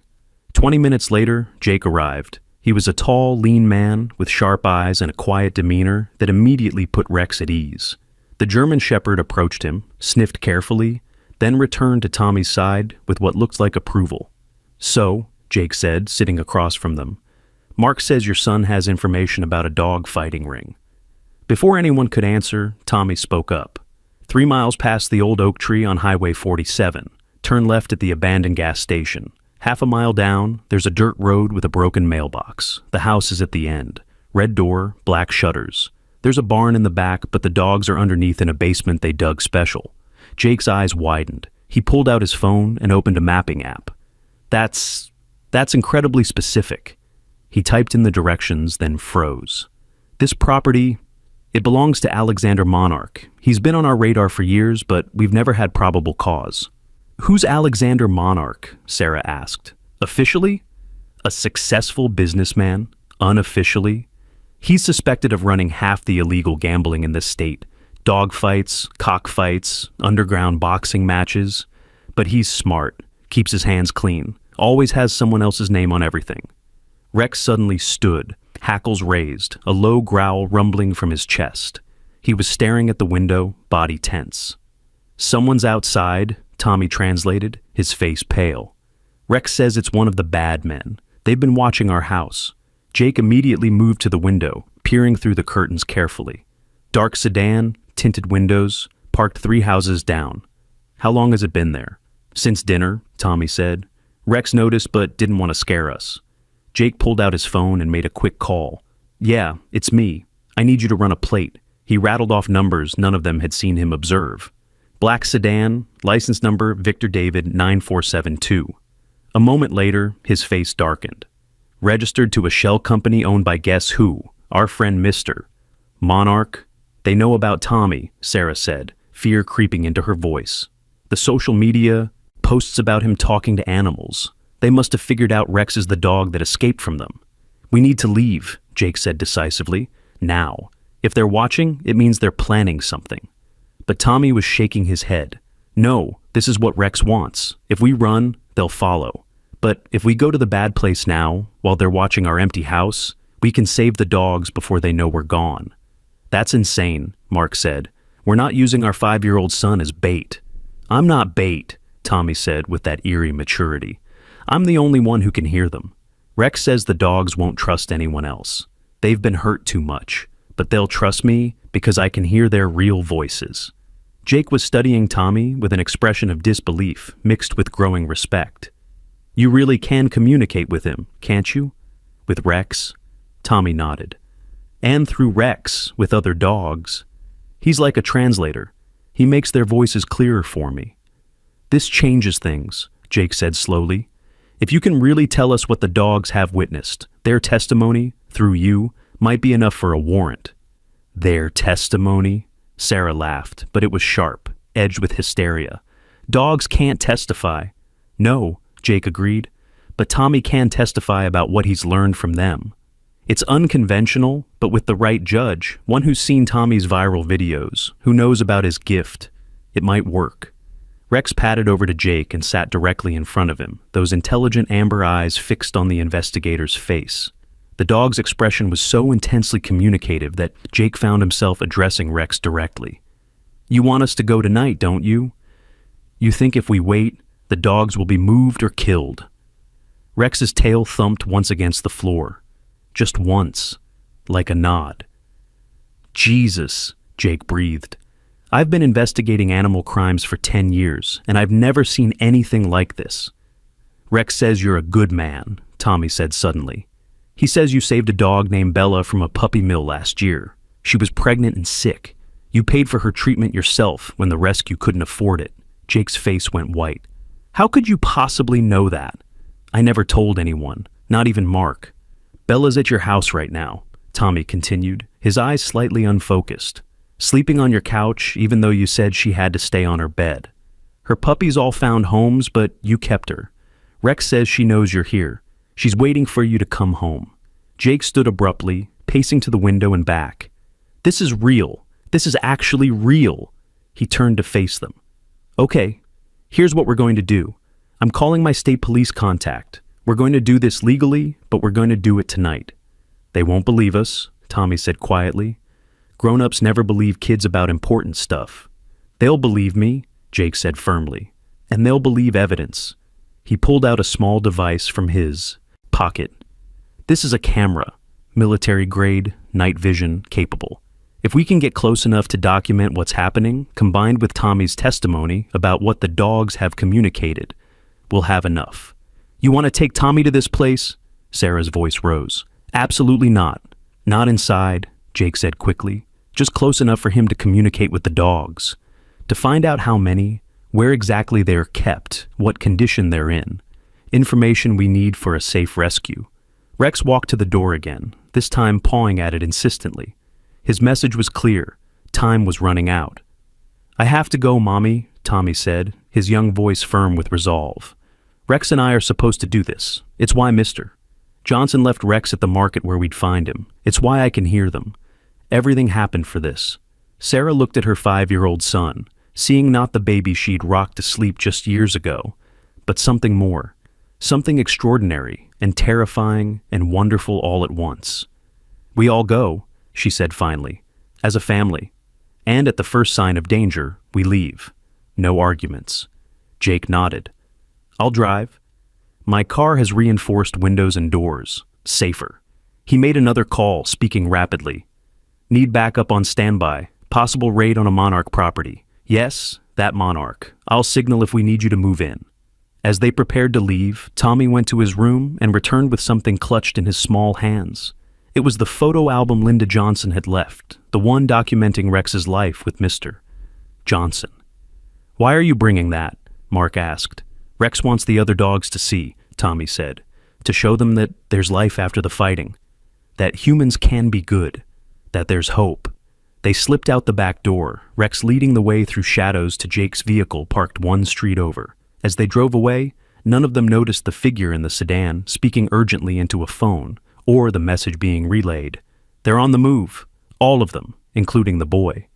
20 minutes later, Jake arrived. He was a tall, lean man with sharp eyes and a quiet demeanor that immediately put Rex at ease. The German Shepherd approached him, sniffed carefully, then returned to Tommy's side with what looked like approval. So, Jake said, sitting across from them, Mark says your son has information about a dog fighting ring. Before anyone could answer, Tommy spoke up. 3 miles past the old oak tree on Highway 47, turn left at the abandoned gas station. Half a mile down, there's a dirt road with a broken mailbox. The house is at the end. Red door, black shutters. There's a barn in the back, but the dogs are underneath in a basement they dug special. Jake's eyes widened. He pulled out his phone and opened a mapping app. That's incredibly specific. He typed in the directions, then froze. This property, it belongs to Alexander Monarch. He's been on our radar for years, but we've never had probable cause. Who's Alexander Monarch? Sarah asked. Officially? A successful businessman? Unofficially? He's suspected of running half the illegal gambling in this state. Dog fights, cockfights, underground boxing matches. But he's smart, keeps his hands clean, always has someone else's name on everything. Rex suddenly stood, hackles raised, a low growl rumbling from his chest. He was staring at the window, body tense. Someone's outside, Tommy translated, his face pale. Rex says it's one of the bad men. They've been watching our house. Jake immediately moved to the window, peering through the curtains carefully. Dark sedan, tinted windows, parked 3 houses down. How long has it been there? Since dinner, Tommy said. Rex noticed but didn't want to scare us. Jake pulled out his phone and made a quick call. Yeah, it's me. I need you to run a plate. He rattled off numbers none of them had seen him observe. Black sedan, license number Victor David 9472. A moment later, his face darkened. Registered to a shell company owned by guess who? Our friend Mr. Monarch. They know about Tommy, Sarah said, fear creeping into her voice. The social media, posts about him talking to animals. They must have figured out Rex is the dog that escaped from them. We need to leave, Jake said decisively. Now. If they're watching, it means they're planning something. But Tommy was shaking his head. No, this is what Rex wants. If we run, they'll follow. But if we go to the bad place now, while they're watching our empty house, we can save the dogs before they know we're gone. That's insane, Mark said. We're not using our 5-year-old son as bait. I'm not bait, Tommy said with that eerie maturity. I'm the only one who can hear them. Rex says the dogs won't trust anyone else. They've been hurt too much, but they'll trust me because I can hear their real voices. Jake was studying Tommy with an expression of disbelief mixed with growing respect. You really can communicate with him, can't you? With Rex? Tommy nodded. And through Rex, with other dogs. He's like a translator. He makes their voices clearer for me. This changes things, Jake said slowly. If you can really tell us what the dogs have witnessed, their testimony, through you, might be enough for a warrant. Their testimony? Sarah laughed, but it was sharp, edged with hysteria. Dogs can't testify. No, Jake agreed, but Tommy can testify about what he's learned from them. It's unconventional, but with the right judge, one who's seen Tommy's viral videos, who knows about his gift, it might work. Rex padded over to Jake and sat directly in front of him, those intelligent amber eyes fixed on the investigator's face. The dog's expression was so intensely communicative that Jake found himself addressing Rex directly. You want us to go tonight, don't you? You think if we wait, the dogs will be moved or killed. Rex's tail thumped once against the floor. Just once, like a nod. Jesus, Jake breathed. I've been investigating animal crimes for 10 years, and I've never seen anything like this. Rex says you're a good man, Tommy said suddenly. He says you saved a dog named Bella from a puppy mill last year. She was pregnant and sick. You paid for her treatment yourself when the rescue couldn't afford it. Jake's face went white. How could you possibly know that? I never told anyone, not even Mark. Bella's at your house right now, Tommy continued, his eyes slightly unfocused. Sleeping on your couch even though you said she had to stay on her bed. Her puppies all found homes, but you kept her. Rex says she knows you're here. She's waiting for you to come home. Jake stood abruptly, pacing to the window and back. This is real. This is actually real. He turned to face them. Okay, here's what we're going to do. I'm calling my state police contact. We're going to do this legally, but we're going to do it tonight. They won't believe us, Tommy said quietly. Grown-ups never believe kids about important stuff. They'll believe me, Jake said firmly, and they'll believe evidence. He pulled out a small device from his pocket. This is a camera, military-grade, night vision capable. If we can get close enough to document what's happening, combined with Tommy's testimony about what the dogs have communicated, we'll have enough. You want to take Tommy to this place? Sarah's voice rose. Absolutely not. Not inside, Jake said quickly. Just close enough for him to communicate with the dogs. To find out how many, where exactly they're kept, what condition they're in. Information we need for a safe rescue. Rex walked to the door again, this time pawing at it insistently. His message was clear. Time was running out. I have to go, Mommy, Tommy said, his young voice firm with resolve. Rex and I are supposed to do this. It's why Mr. Johnson left Rex at the market where we'd find him. It's why I can hear them. Everything happened for this. Sarah looked at her 5-year-old son, seeing not the baby she'd rocked to sleep just years ago, but something more. Something extraordinary and terrifying and wonderful all at once. We all go, she said finally, as a family. And at the first sign of danger, we leave. No arguments. Jake nodded. I'll drive. My car has reinforced windows and doors. Safer. He made another call, speaking rapidly. Need backup on standby. Possible raid on a monarch property. Yes, that monarch. I'll signal if we need you to move in. As they prepared to leave, Tommy went to his room and returned with something clutched in his small hands. It was the photo album Linda Johnson had left, the one documenting Rex's life with Mr. Johnson. Why are you bringing that? Mark asked. Rex wants the other dogs to see, Tommy said, to show them that there's life after the fighting, that humans can be good, that there's hope. They slipped out the back door, Rex leading the way through shadows to Jake's vehicle parked one street over. As they drove away, None of them noticed the figure in the sedan speaking urgently into a phone, or the message being relayed. They're on the move. All of them, including the boy.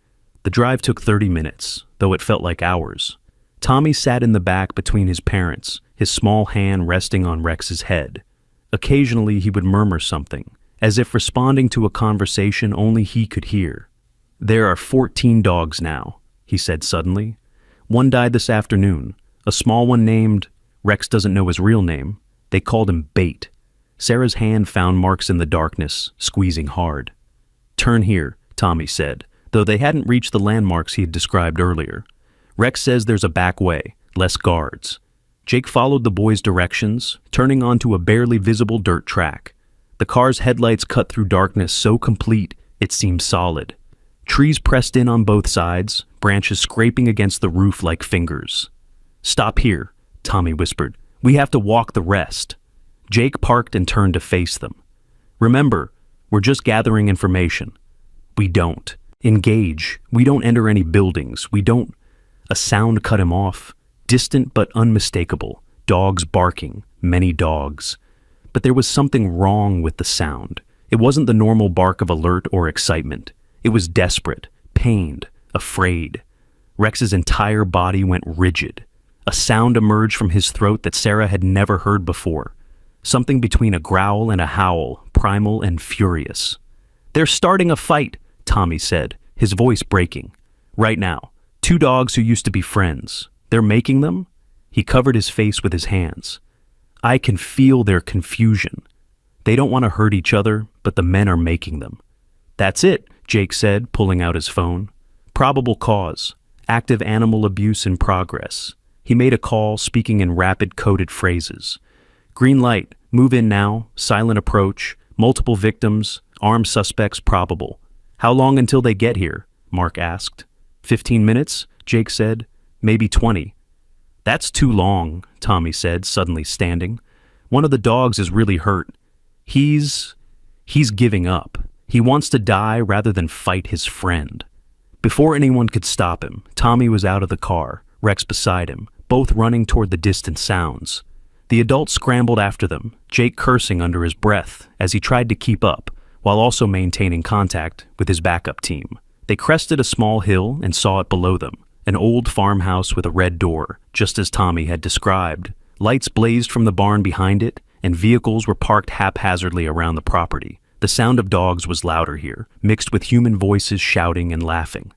The drive took 30 minutes, though it felt like hours. Tommy sat in the back between his parents, his small hand resting on Rex's head. Occasionally he would murmur something, as if responding to a conversation only he could hear. "There are 14 dogs now," he said suddenly. "One died this afternoon, a small one named—" Rex doesn't know his real name. They called him Bait. Sarah's hand found marks in the darkness, squeezing hard. "Turn here," Tommy said, though they hadn't reached the landmarks he had described earlier. "Rex says there's a back way, less guards." Jake followed the boy's directions, turning onto a barely visible dirt track. The car's headlights cut through darkness so complete it seemed solid. Trees pressed in on both sides, branches scraping against the roof like fingers. "Stop here," Tommy whispered. "We have to walk the rest." Jake parked and turned to face them. "Remember, we're just gathering information." "We don't engage. We don't enter any buildings. We don't—" A sound cut him off, distant but unmistakable. Dogs barking, many dogs. But there was something wrong with the sound. It wasn't the normal bark of alert or excitement. It was desperate, pained, afraid. Rex's entire body went rigid. A sound emerged from his throat that Sarah had never heard before. Something between a growl and a howl, primal and furious. "They're starting a fight," Tommy said, his voice breaking. "Right now. Two dogs who used to be friends. They're making them?" He covered his face with his hands. "I can feel their confusion. They don't want to hurt each other, but the men are making them." "That's it," Jake said, pulling out his phone. "Probable cause. Active animal abuse in progress." He made a call, speaking in rapid coded phrases. "Green light, move in now, silent approach, multiple victims, armed suspects probable." "How long until they get here?" Mark asked. 15 minutes, Jake said. "Maybe 20. "That's too long," Tommy said, suddenly standing. "One of the dogs is really hurt. He's giving up. He wants to die rather than fight his friend." Before anyone could stop him, Tommy was out of the car, Rex beside him, both running toward the distant sounds. The adult scrambled after them, Jake cursing under his breath as he tried to keep up, while also maintaining contact with his backup team. They crested a small hill and saw it below them, an old farmhouse with a red door, just as Tommy had described. Lights blazed from the barn behind it, and vehicles were parked haphazardly around the property. The sound of dogs was louder here, mixed with human voices shouting and laughing.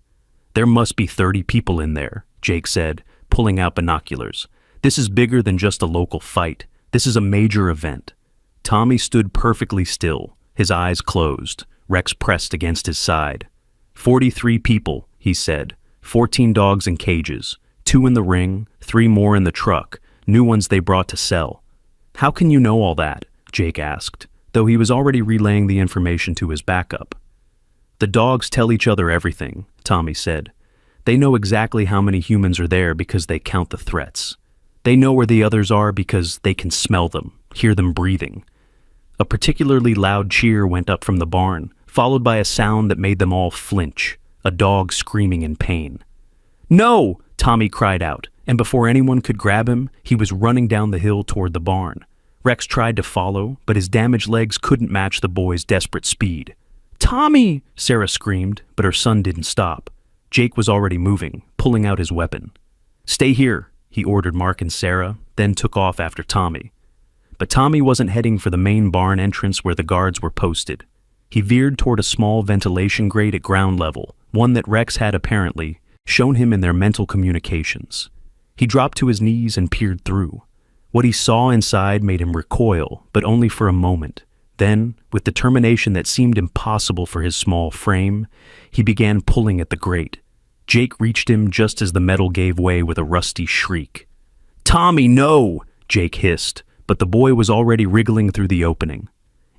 "There must be 30 people in there," Jake said, pulling out binoculars. "This is bigger than just a local fight. This is a major event." Tommy stood perfectly still, his eyes closed, Rex pressed against his side. 43 people, he said. 14 dogs in cages, 2 in the ring, 3 more in the truck, new ones they brought to sell. "How can you know all that?" Jake asked, though he was already relaying the information to his backup. "The dogs tell each other everything," Tommy said. "They know exactly how many humans are there because they count the threats. They know where the others are because they can smell them, hear them breathing." A particularly loud cheer went up from the barn, followed by a sound that made them all flinch, a dog screaming in pain. "No!" Tommy cried out, and before anyone could grab him, he was running down the hill toward the barn. Rex tried to follow, but his damaged legs couldn't match the boy's desperate speed. "Tommy!" Sarah screamed, but her son didn't stop. Jake was already moving, pulling out his weapon. "Stay here," he ordered Mark and Sarah, then took off after Tommy. But Tommy wasn't heading for the main barn entrance where the guards were posted. He veered toward a small ventilation grate at ground level, one that Rex had apparently shown him in their mental communications. He dropped to his knees and peered through. What he saw inside made him recoil, but only for a moment. Then, with determination that seemed impossible for his small frame, he began pulling at the grate. Jake reached him just as the metal gave way with a rusty shriek. "Tommy, no!" Jake hissed, but the boy was already wriggling through the opening.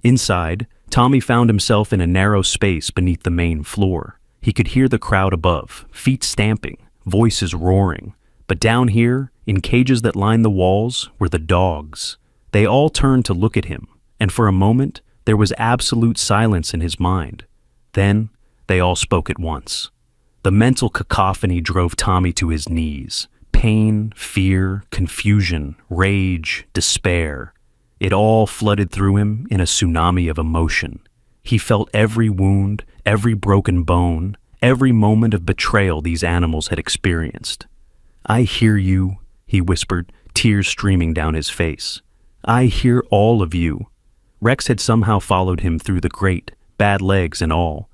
Inside, Tommy found himself in a narrow space beneath the main floor. He could hear the crowd above, feet stamping, voices roaring. But down here, in cages that lined the walls, were the dogs. They all turned to look at him, and for a moment, there was absolute silence in his mind. Then, they all spoke at once. The mental cacophony drove Tommy to his knees. Pain, fear, confusion, rage, despair. It all flooded through him in a tsunami of emotion. He felt every wound, every broken bone, every moment of betrayal these animals had experienced. "I hear you," he whispered, tears streaming down his face. "I hear all of you." Rex had somehow followed him through the grate, bad legs and all.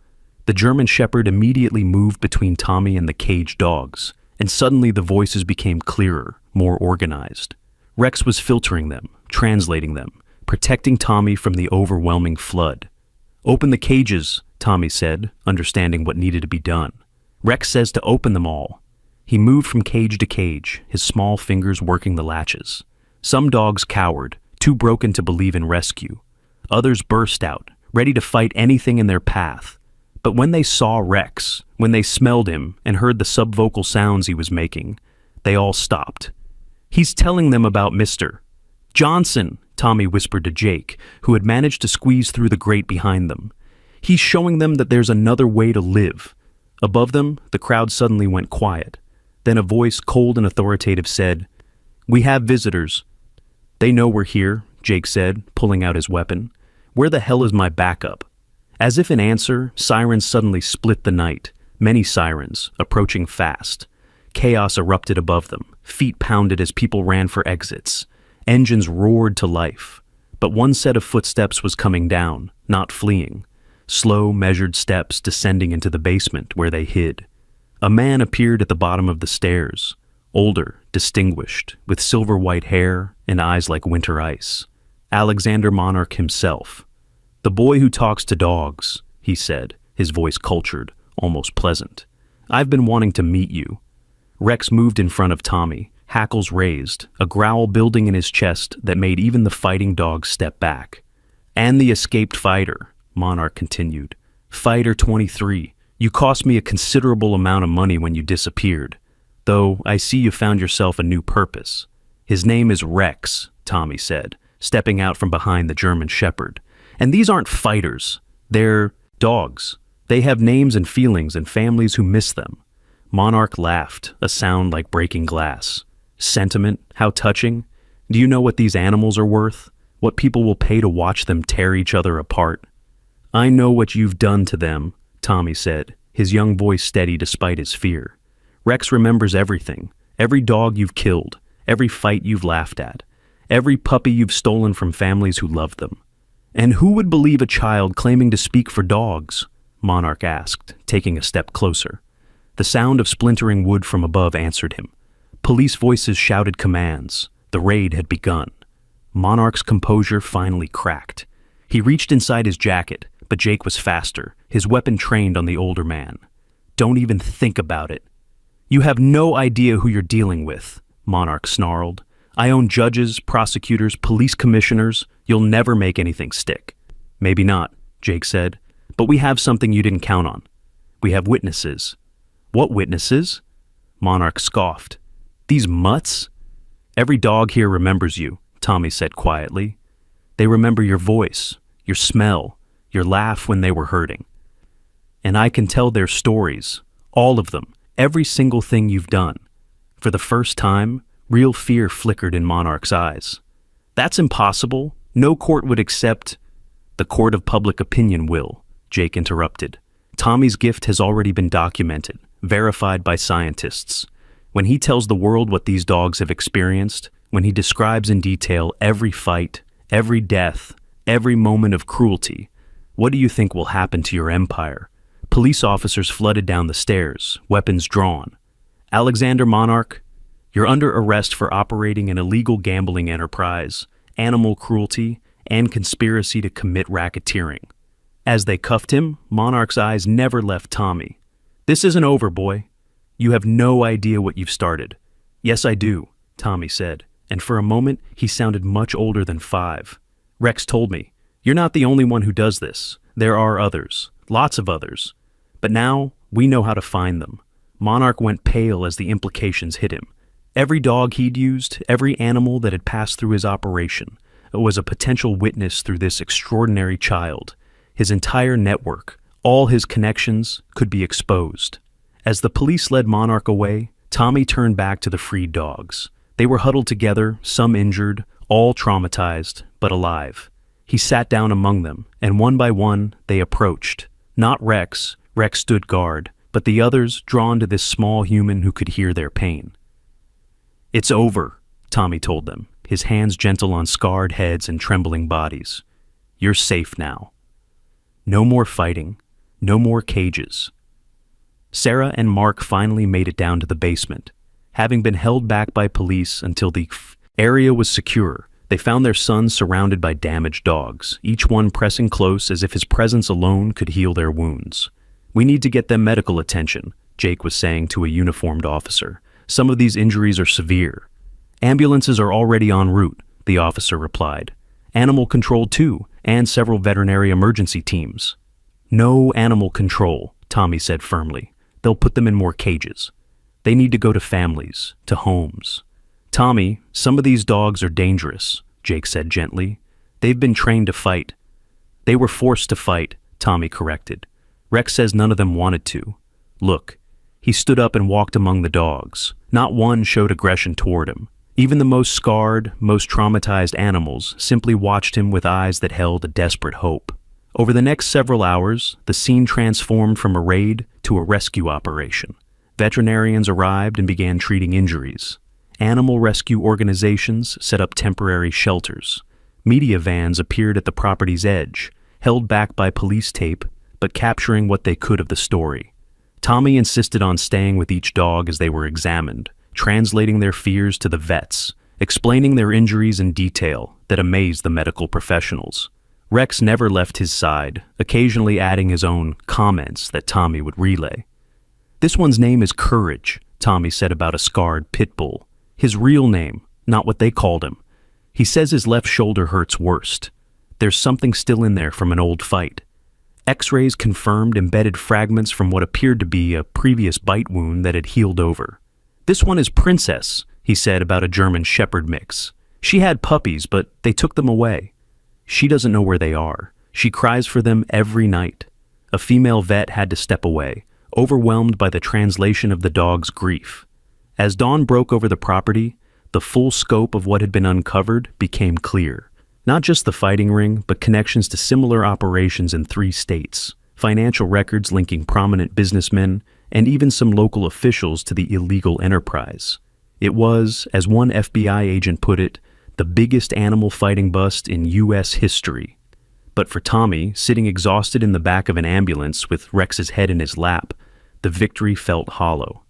The German Shepherd immediately moved between Tommy and the caged dogs, and suddenly the voices became clearer, more organized. Rex was filtering them, translating them, protecting Tommy from the overwhelming flood. "Open the cages," Tommy said, understanding what needed to be done. "Rex says to open them all." He moved from cage to cage, his small fingers working the latches. Some dogs cowered, too broken to believe in rescue. Others burst out, ready to fight anything in their path. But when they saw Rex, when they smelled him and heard the subvocal sounds he was making, they all stopped. "He's telling them about Mr. Johnson," Tommy whispered to Jake, who had managed to squeeze through the grate behind them. "He's showing them that there's another way to live." Above them, the crowd suddenly went quiet. Then a voice, cold and authoritative, said, "We have visitors." "They know we're here," Jake said, pulling out his weapon. "Where the hell is my backup?" As if in answer, sirens suddenly split the night, many sirens, approaching fast. Chaos erupted above them, feet pounded as people ran for exits. Engines roared to life. But one set of footsteps was coming down, not fleeing. Slow, measured steps descending into the basement where they hid. A man appeared at the bottom of the stairs, older, distinguished, with silver-white hair and eyes like winter ice. Alexander Monarch himself. "The boy who talks to dogs," he said, his voice cultured, almost pleasant. "I've been wanting to meet you." Rex moved in front of Tommy, hackles raised, a growl building in his chest that made even the fighting dogs step back. "And the escaped fighter," Monarch continued. "Fighter 23, you cost me a considerable amount of money when you disappeared. Though I see you found yourself a new purpose." "His name is Rex," Tommy said, stepping out from behind the German Shepherd. "And these aren't fighters. They're dogs. They have names and feelings and families who miss them." Monarch laughed, a sound like breaking glass. "Sentiment? How touching. Do you know what these animals are worth? What people will pay to watch them tear each other apart?" "I know what you've done to them," Tommy said, his young voice steady despite his fear. "Rex remembers everything. Every dog you've killed, every fight you've laughed at, every puppy you've stolen from families who loved them." "And who would believe a child claiming to speak for dogs?" Monarch asked, taking a step closer. The sound of splintering wood from above answered him. Police voices shouted commands. The raid had begun. Monarch's composure finally cracked. He reached inside his jacket, but Jake was faster, his weapon trained on the older man. "Don't even think about it." "You have no idea who you're dealing with," Monarch snarled. "I own judges, prosecutors, police commissioners. You'll never make anything stick." "Maybe not," Jake said, "but we have something you didn't count on. We have witnesses." "What witnesses?" Monarch scoffed. "These mutts?" "Every dog here remembers you," Tommy said quietly. "They remember your voice, your smell, your laugh when they were hurting. And I can tell their stories, all of them, every single thing you've done." For the first time, real fear flickered in Monarch's eyes. "That's impossible. No court would accept—" "The court of public opinion will," Jake interrupted. "Tommy's gift has already been documented, verified by scientists. When he tells the world what these dogs have experienced, when he describes in detail every fight, every death, every moment of cruelty, what do you think will happen to your empire?" Police officers flooded down the stairs, weapons drawn. "Alexander Monarch, you're under arrest for operating an illegal gambling enterprise, animal cruelty, and conspiracy to commit racketeering." As they cuffed him, Monarch's eyes never left Tommy. "This isn't over, boy. You have no idea what you've started." "Yes, I do," Tommy said, and for a moment he sounded much older than 5. "Rex told me, you're not the only one who does this. There are others, lots of others. But now we know how to find them." Monarch went pale as the implications hit him. Every dog he'd used, every animal that had passed through his operation, was a potential witness through this extraordinary child. His entire network, all his connections, could be exposed. As the police led Monarch away, Tommy turned back to the freed dogs. They were huddled together, some injured, all traumatized, but alive. He sat down among them, and one by one they approached. Not Rex stood guard, but the others drawn to this small human who could hear their pain. "It's over," Tommy told them, his hands gentle on scarred heads and trembling bodies. "You're safe now. No more fighting, no more cages." Sarah and Mark finally made it down to the basement. Having been held back by police until the area was secure, they found their son surrounded by damaged dogs, each one pressing close as if his presence alone could heal their wounds. "We need to get them medical attention," Jake was saying to a uniformed officer. "Some of these injuries are severe." "Ambulances are already en route," the officer replied. "Animal control too, and several veterinary emergency teams." "No animal control," Tommy said firmly. "They'll put them in more cages. They need to go to families, to homes." "Tommy, some of these dogs are dangerous," Jake said gently. "They've been trained to fight." "They were forced to fight," Tommy corrected. "Rex says none of them wanted to. Look." He stood up and walked among the dogs. Not one showed aggression toward him. Even the most scarred, most traumatized animals simply watched him with eyes that held a desperate hope. Over the next several hours, the scene transformed from a raid to a rescue operation. Veterinarians arrived and began treating injuries. Animal rescue organizations set up temporary shelters. Media vans appeared at the property's edge, held back by police tape, but capturing what they could of the story. Tommy insisted on staying with each dog as they were examined, translating their fears to the vets, explaining their injuries in detail that amazed the medical professionals. Rex never left his side, occasionally adding his own comments that Tommy would relay. "This one's name is Courage," Tommy said about a scarred pit bull. "His real name, not what they called him. He says his left shoulder hurts worst. There's something still in there from an old fight." X-rays confirmed embedded fragments from what appeared to be a previous bite wound that had healed over. "This one is Princess," he said about a German Shepherd mix. "She had puppies, but they took them away. She doesn't know where they are. She cries for them every night." A female vet had to step away, overwhelmed by the translation of the dog's grief. As dawn broke over the property, the full scope of what had been uncovered became clear. Not just the fighting ring, but connections to similar operations in 3 states, financial records linking prominent businessmen, and even some local officials to the illegal enterprise. It was, as one FBI agent put it, the biggest animal fighting bust in U.S. history. But for Tommy, sitting exhausted in the back of an ambulance with Rex's head in his lap, the victory felt hollow.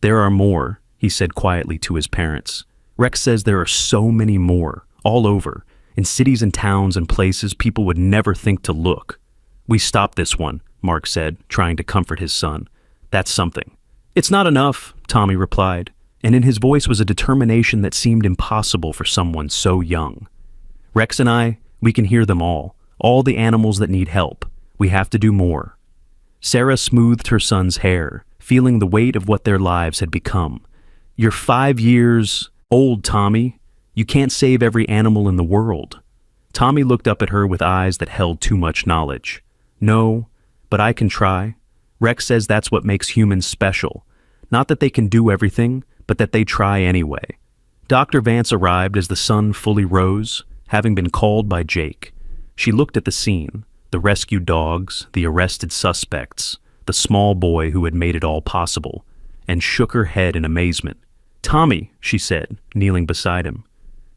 "There are more," he said quietly to his parents. "Rex says there are so many more, all over, in cities and towns and places people would never think to look." "We stopped this one," Mark said, trying to comfort his son. "That's something." "It's not enough," Tommy replied, and in his voice was a determination that seemed impossible for someone so young. "Rex and I, we can hear them all the animals that need help. We have to do more." Sarah smoothed her son's hair, feeling the weight of what their lives had become. "You're 5 years old, Tommy. You can't save every animal in the world." Tommy looked up at her with eyes that held too much knowledge. "No, but I can try. Rex says that's what makes humans special. Not that they can do everything, but that they try anyway." Dr. Vance arrived as the sun fully rose, having been called by Jake. She looked at the scene, the rescued dogs, the arrested suspects, the small boy who had made it all possible, and shook her head in amazement. "Tommy," she said, kneeling beside him,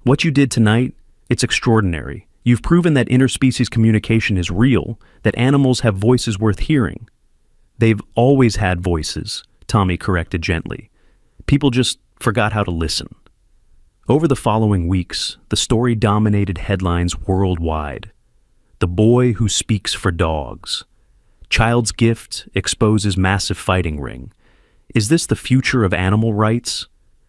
"what you did tonight, it's extraordinary. You've proven that interspecies communication is real, that animals have voices worth hearing." "They've always had voices," Tommy corrected gently. "People just forgot how to listen." Over the following weeks, the story dominated headlines worldwide. The boy who speaks for dogs. Child's gift exposes massive fighting ring. Is this the future of animal rights?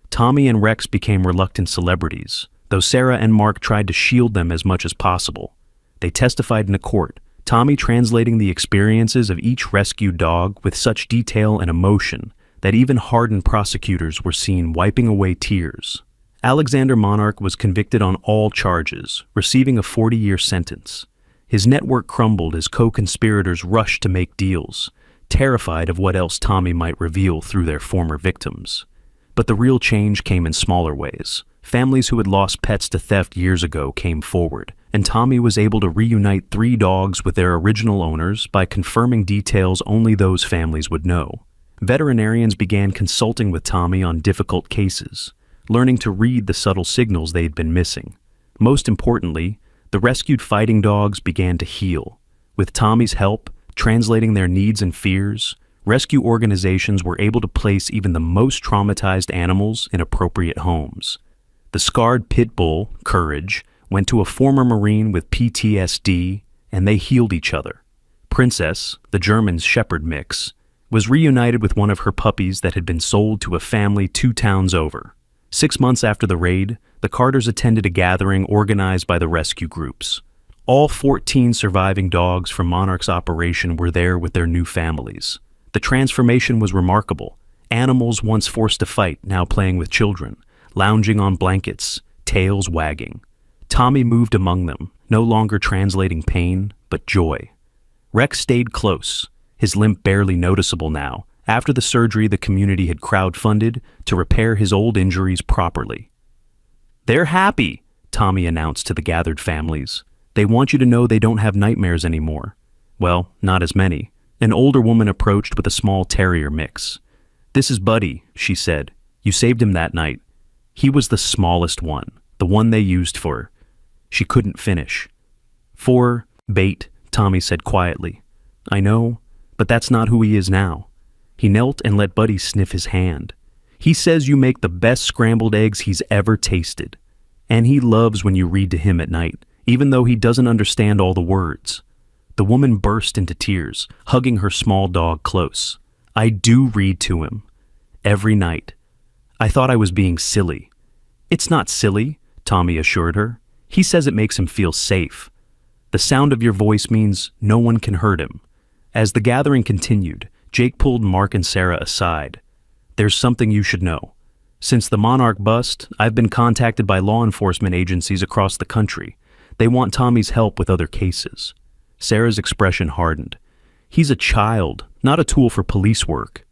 Tommy and Rex became reluctant celebrities, though Sarah and Mark tried to shield them as much as possible. They testified in a court, Tommy translating the experiences of each rescued dog with such detail and emotion that even hardened prosecutors were seen wiping away tears. Alexander Monarch was convicted on all charges, receiving a 40-year sentence. His network crumbled as co-conspirators rushed to make deals, terrified of what else Tommy might reveal through their former victims. But the real change came in smaller ways. Families who had lost pets to theft years ago came forward, and Tommy was able to reunite 3 dogs with their original owners by confirming details only those families would know. Veterinarians began consulting with Tommy on difficult cases, learning to read the subtle signals they'd been missing. Most importantly, the rescued fighting dogs began to heal. With Tommy's help, translating their needs and fears, rescue organizations were able to place even the most traumatized animals in appropriate homes. The scarred pit bull, Courage, went to a former Marine with PTSD, and they healed each other. Princess, the German shepherd mix, was reunited with one of her puppies that had been sold to a family 2 towns over. 6 months after the raid, the Carters attended a gathering organized by the rescue groups. All 14 surviving dogs from Monarch's operation were there with their new families. The transformation was remarkable. Animals once forced to fight, now playing with children, lounging on blankets, tails wagging. Tommy moved among them, no longer translating pain, but joy. Rex stayed close, his limp barely noticeable now, after the surgery the community had crowdfunded to repair his old injuries properly. "They're happy," Tommy announced to the gathered families. "They want you to know they don't have nightmares anymore." Well, not as many. An older woman approached with a small terrier mix. "This is Buddy," she said. "You saved him that night." He was the smallest one, the one they used for... She couldn't finish. "For bait," Tommy said quietly. "I know, but that's not who he is now." He knelt and let Buddy sniff his hand. "He says you make the best scrambled eggs he's ever tasted. And he loves when you read to him at night, even though he doesn't understand all the words." The woman burst into tears, hugging her small dog close. "I do read to him. Every night. I thought I was being silly." "It's not silly," Tommy assured her. "He says it makes him feel safe. The sound of your voice means no one can hurt him." As the gathering continued, Jake pulled Mark and Sarah aside. "There's something you should know. Since the Monarch bust, I've been contacted by law enforcement agencies across the country. They want Tommy's help with other cases." Sarah's expression hardened. "He's a child, not a tool for police work."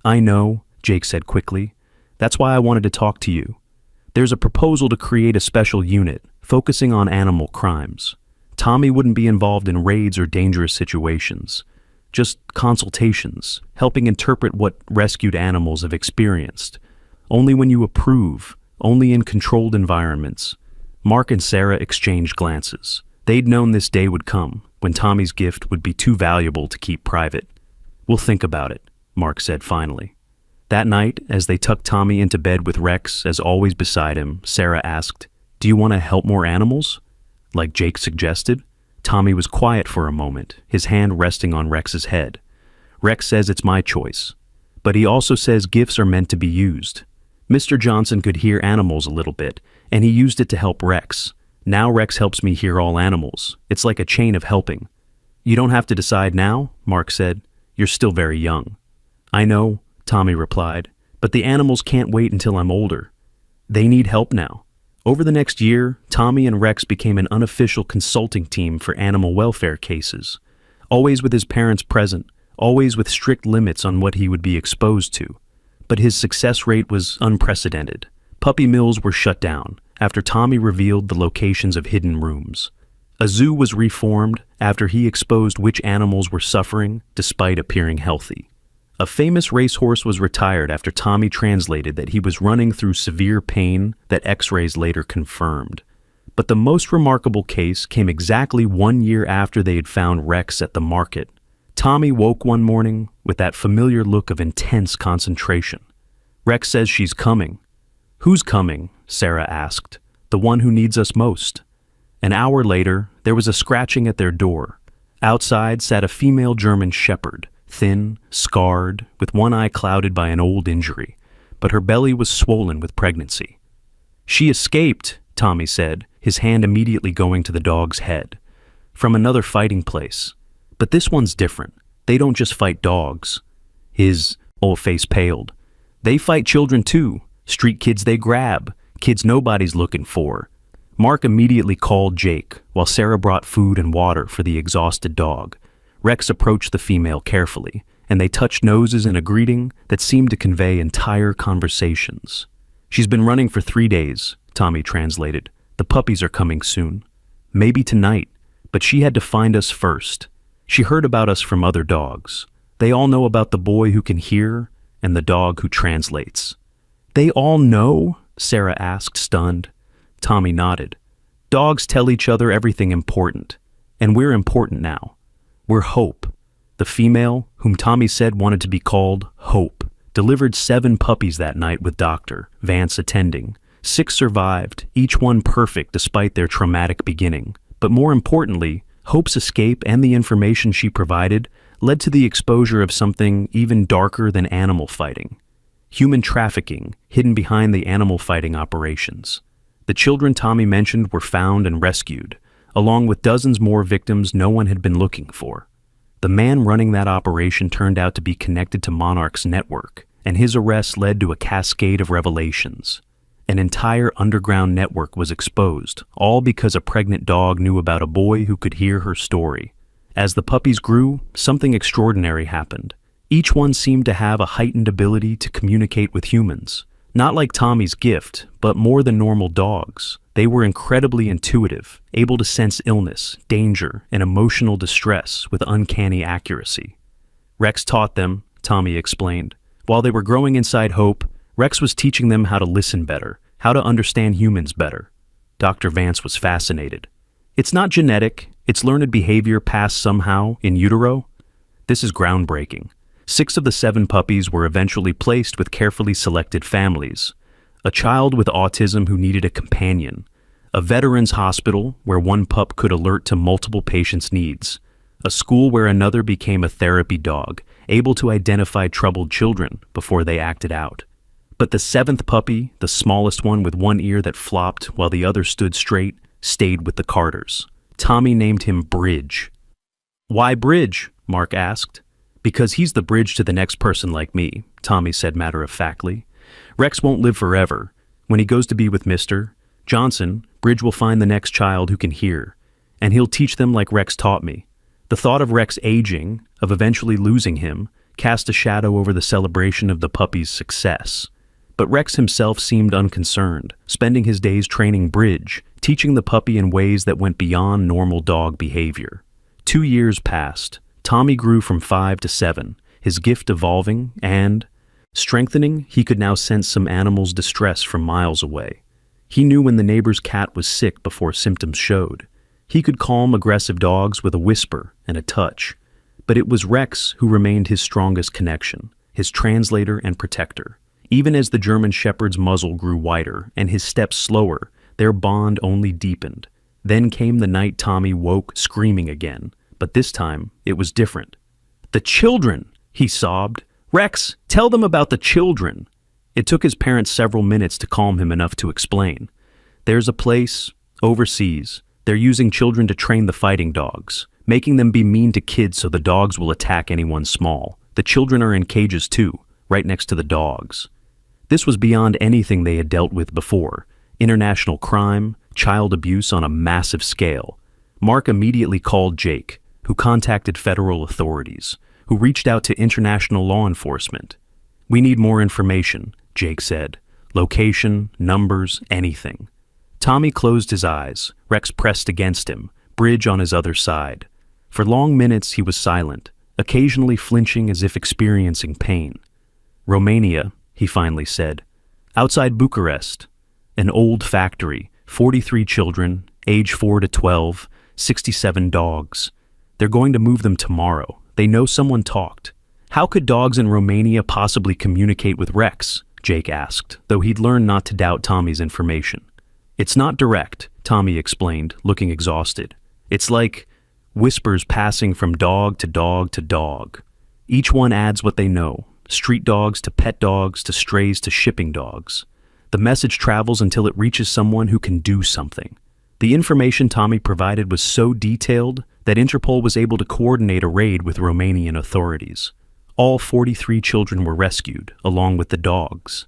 "I know," Jake said quickly. "That's why I wanted to talk to you. There's a proposal to create a special unit focusing on animal crimes. Tommy wouldn't be involved in raids or dangerous situations. Just consultations, helping interpret what rescued animals have experienced. Only when you approve, only in controlled environments." Mark and Sarah exchanged glances. They'd known this day would come, when Tommy's gift would be too valuable to keep private. "We'll think about it," Mark said finally. That night, as they tucked Tommy into bed with Rex, as always beside him, Sarah asked, "Do you want to help more animals?" Like Jake suggested. Tommy was quiet for a moment, his hand resting on Rex's head. "Rex says it's my choice. But he also says gifts are meant to be used. Mr. Johnson could hear animals a little bit, and he used it to help Rex. Now Rex helps me hear all animals. It's like a chain of helping." "You don't have to decide now," Mark said. "You're still very young." "I know," Tommy replied, "but the animals can't wait until I'm older. They need help now." Over the next year, Tommy and Rex became an unofficial consulting team for animal welfare cases. Always with his parents present, always with strict limits on what he would be exposed to. But his success rate was unprecedented. Puppy mills were shut down after Tommy revealed the locations of hidden rooms. A zoo was reformed after he exposed which animals were suffering despite appearing healthy. A famous racehorse was retired after Tommy translated that he was running through severe pain that X-rays later confirmed. But the most remarkable case came exactly 1 year after they had found Rex at the market. Tommy woke one morning with that familiar look of intense concentration. "Rex says she's coming." "Who's coming?" Sarah asked. "The one who needs us most." An hour later, there was a scratching at their door. Outside sat a female German shepherd, thin, scarred, with one eye clouded by an old injury, but her belly was swollen with pregnancy. "She escaped," Tommy said, his hand immediately going to the dog's head. "From another fighting place. But this one's different. They don't just fight dogs." His old face paled. "They fight children too. Street kids they grab. Kids nobody's looking for." Mark immediately called Jake, while Sarah brought food and water for the exhausted dog. Rex approached the female carefully, and they touched noses in a greeting that seemed to convey entire conversations. "She's been running for 3 days," Tommy translated. "The puppies are coming soon. Maybe tonight, but she had to find us first. She heard about us from other dogs. They all know about the boy who can hear and the dog who translates." "They all know?" Sarah asked, stunned. Tommy nodded. "Dogs tell each other everything important, and we're important now. We're Hope." The female, whom Tommy said wanted to be called Hope, delivered 7 puppies that night with Dr. Vance attending. 6 survived, each one perfect despite their traumatic beginning. But more importantly, Hope's escape and the information she provided led to the exposure of something even darker than animal fighting. Human trafficking hidden behind the animal fighting operations. The children Tommy mentioned were found and rescued, along with dozens more victims no one had been looking for. The man running that operation turned out to be connected to Monarch's network, and his arrest led to a cascade of revelations. An entire underground network was exposed, all because a pregnant dog knew about a boy who could hear her story. As the puppies grew, something extraordinary happened. Each one seemed to have a heightened ability to communicate with humans. Not like Tommy's gift, but more than normal dogs. They were incredibly intuitive, able to sense illness, danger, and emotional distress with uncanny accuracy. "Rex taught them," Tommy explained. "While they were growing inside Hope, Rex was teaching them how to listen better, how to understand humans better." Dr. Vance was fascinated. "It's not genetic, it's learned behavior passed somehow in utero." "This is groundbreaking." 6 of the 7 puppies were eventually placed with carefully selected families. A child with autism who needed a companion. A veterans hospital where one pup could alert to multiple patients' needs. A school where another became a therapy dog, able to identify troubled children before they acted out. But the 7th puppy, the smallest one with one ear that flopped while the other stood straight, stayed with the Carters. Tommy named him Bridge. "Why Bridge?" Mark asked. "Because he's the bridge to the next person like me," Tommy said matter-of-factly. "Rex won't live forever. When he goes to be with Mr. Johnson, Bridge will find the next child who can hear, and he'll teach them like Rex taught me." The thought of Rex aging, of eventually losing him, cast a shadow over the celebration of the puppy's success. But Rex himself seemed unconcerned, spending his days training Bridge, teaching the puppy in ways that went beyond normal dog behavior. 2 years passed. Tommy grew from 5 to 7, his gift evolving and strengthening. He could now sense some animal's distress from miles away. He knew when the neighbor's cat was sick before symptoms showed. He could calm aggressive dogs with a whisper and a touch. But it was Rex who remained his strongest connection, his translator and protector. Even as the German Shepherd's muzzle grew wider and his steps slower, their bond only deepened. Then came the night Tommy woke screaming again, but this time it was different. "The children!" he sobbed. "Rex, tell them about the children!" It took his parents several minutes to calm him enough to explain. "There's a place, overseas. They're using children to train the fighting dogs, making them be mean to kids so the dogs will attack anyone small. The children are in cages too, right next to the dogs." This was beyond anything they had dealt with before. International crime, child abuse on a massive scale. Mark immediately called Jake, who contacted federal authorities, who reached out to international law enforcement. "We need more information," Jake said. "Location, numbers, anything." Tommy closed his eyes. Rex pressed against him, Bridge on his other side. For long minutes he was silent, occasionally flinching as if experiencing pain. "Romania," he finally said. "Outside Bucharest. An old factory, 43 children, age 4 to 12, 67 dogs. They're going to move them tomorrow. They know someone talked." "How could dogs in Romania possibly communicate with Rex?" Jake asked, though he'd learned not to doubt Tommy's information. "It's not direct," Tommy explained, looking exhausted. "It's like whispers passing from dog to dog to dog. Each one adds what they know. Street dogs to pet dogs to strays to shipping dogs. The message travels until it reaches someone who can do something." The information Tommy provided was so detailed that Interpol was able to coordinate a raid with Romanian authorities. All 43 children were rescued, along with the dogs.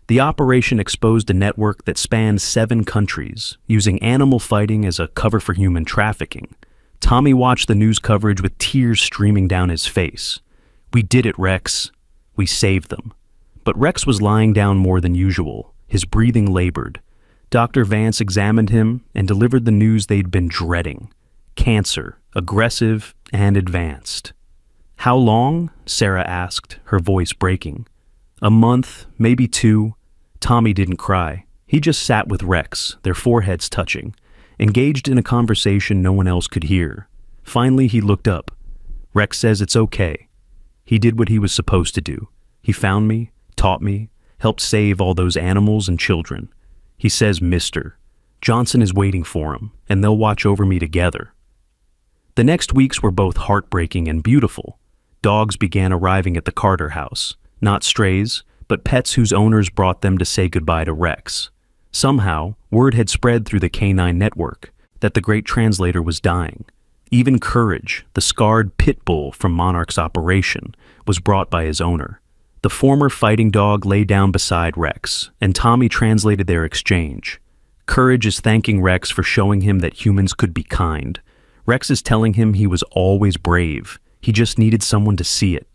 The operation exposed a network that spanned 7 countries, using animal fighting as a cover for human trafficking. Tommy watched the news coverage with tears streaming down his face. "We did it, Rex. We saved them." But Rex was lying down more than usual. His breathing labored. Dr. Vance examined him and delivered the news they'd been dreading. Cancer, aggressive and advanced. "How long?" Sarah asked, her voice breaking. "A month, maybe 2. Tommy didn't cry. He just sat with Rex, their foreheads touching, engaged in a conversation no one else could hear. Finally, he looked up. "Rex says it's okay. He did what he was supposed to do. He found me, taught me, helped save all those animals and children. He says, Mister. Johnson is waiting for him, and they'll watch over me together." The next weeks were both heartbreaking and beautiful. Dogs began arriving at the Carter house. Not strays, but pets whose owners brought them to say goodbye to Rex. Somehow, word had spread through the canine network that the great translator was dying. Even Courage, the scarred pit bull from Monarch's operation, was brought by his owner. The former fighting dog lay down beside Rex, and Tommy translated their exchange. Courage is thanking Rex for showing him that humans could be kind. Rex is telling him he was always brave. He just needed someone to see it.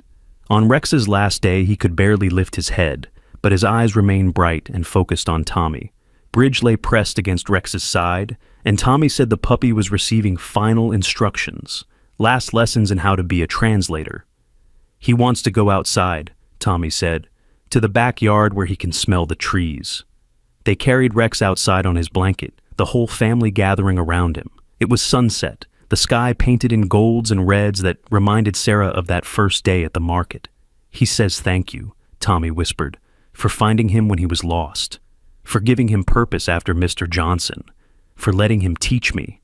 On Rex's last day, he could barely lift his head, but his eyes remained bright and focused on Tommy. Bridge lay pressed against Rex's side, and Tommy said the puppy was receiving final instructions, last lessons in how to be a translator. "He wants to go outside," Tommy said, "to the backyard where he can smell the trees." They carried Rex outside on his blanket, the whole family gathering around him. It was sunset, the sky painted in golds and reds that reminded Sarah of that first day at the market. "He says thank you," Tommy whispered, "for finding him when he was lost, for giving him purpose after Mr. Johnson, for letting him teach me."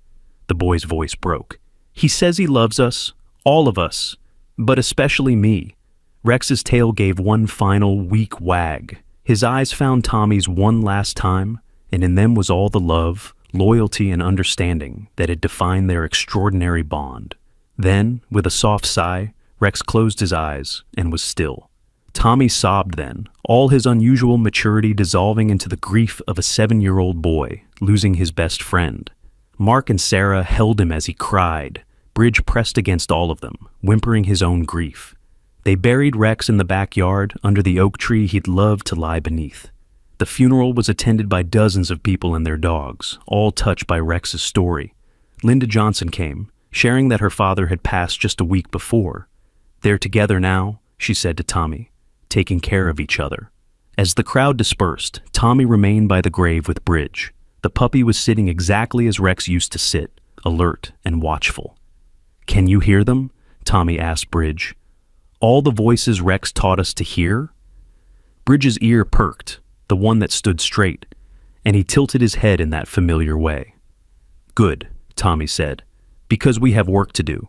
The boy's voice broke. "He says he loves us, all of us, but especially me." Rex's tail gave one final weak wag. His eyes found Tommy's one last time, and in them was all the love, loyalty, and understanding that had defined their extraordinary bond. Then, with a soft sigh, Rex closed his eyes and was still. Tommy sobbed then, all his unusual maturity dissolving into the grief of a 7-year-old boy losing his best friend. Mark and Sarah held him as he cried. Bridge pressed against all of them, whimpering his own grief. They buried Rex in the backyard under the oak tree he'd loved to lie beneath. The funeral was attended by dozens of people and their dogs, all touched by Rex's story. Linda Johnson came, sharing that her father had passed just a week before. "They're together now," she said to Tommy, taking care of each other. As the crowd dispersed, Tommy remained by the grave with Bridge. The puppy was sitting exactly as Rex used to sit, alert and watchful. "Can you hear them?" Tommy asked Bridge. "All the voices Rex taught us to hear?" Bridge's ear perked, the one that stood straight, and he tilted his head in that familiar way. "Good," Tommy said, "because we have work to do.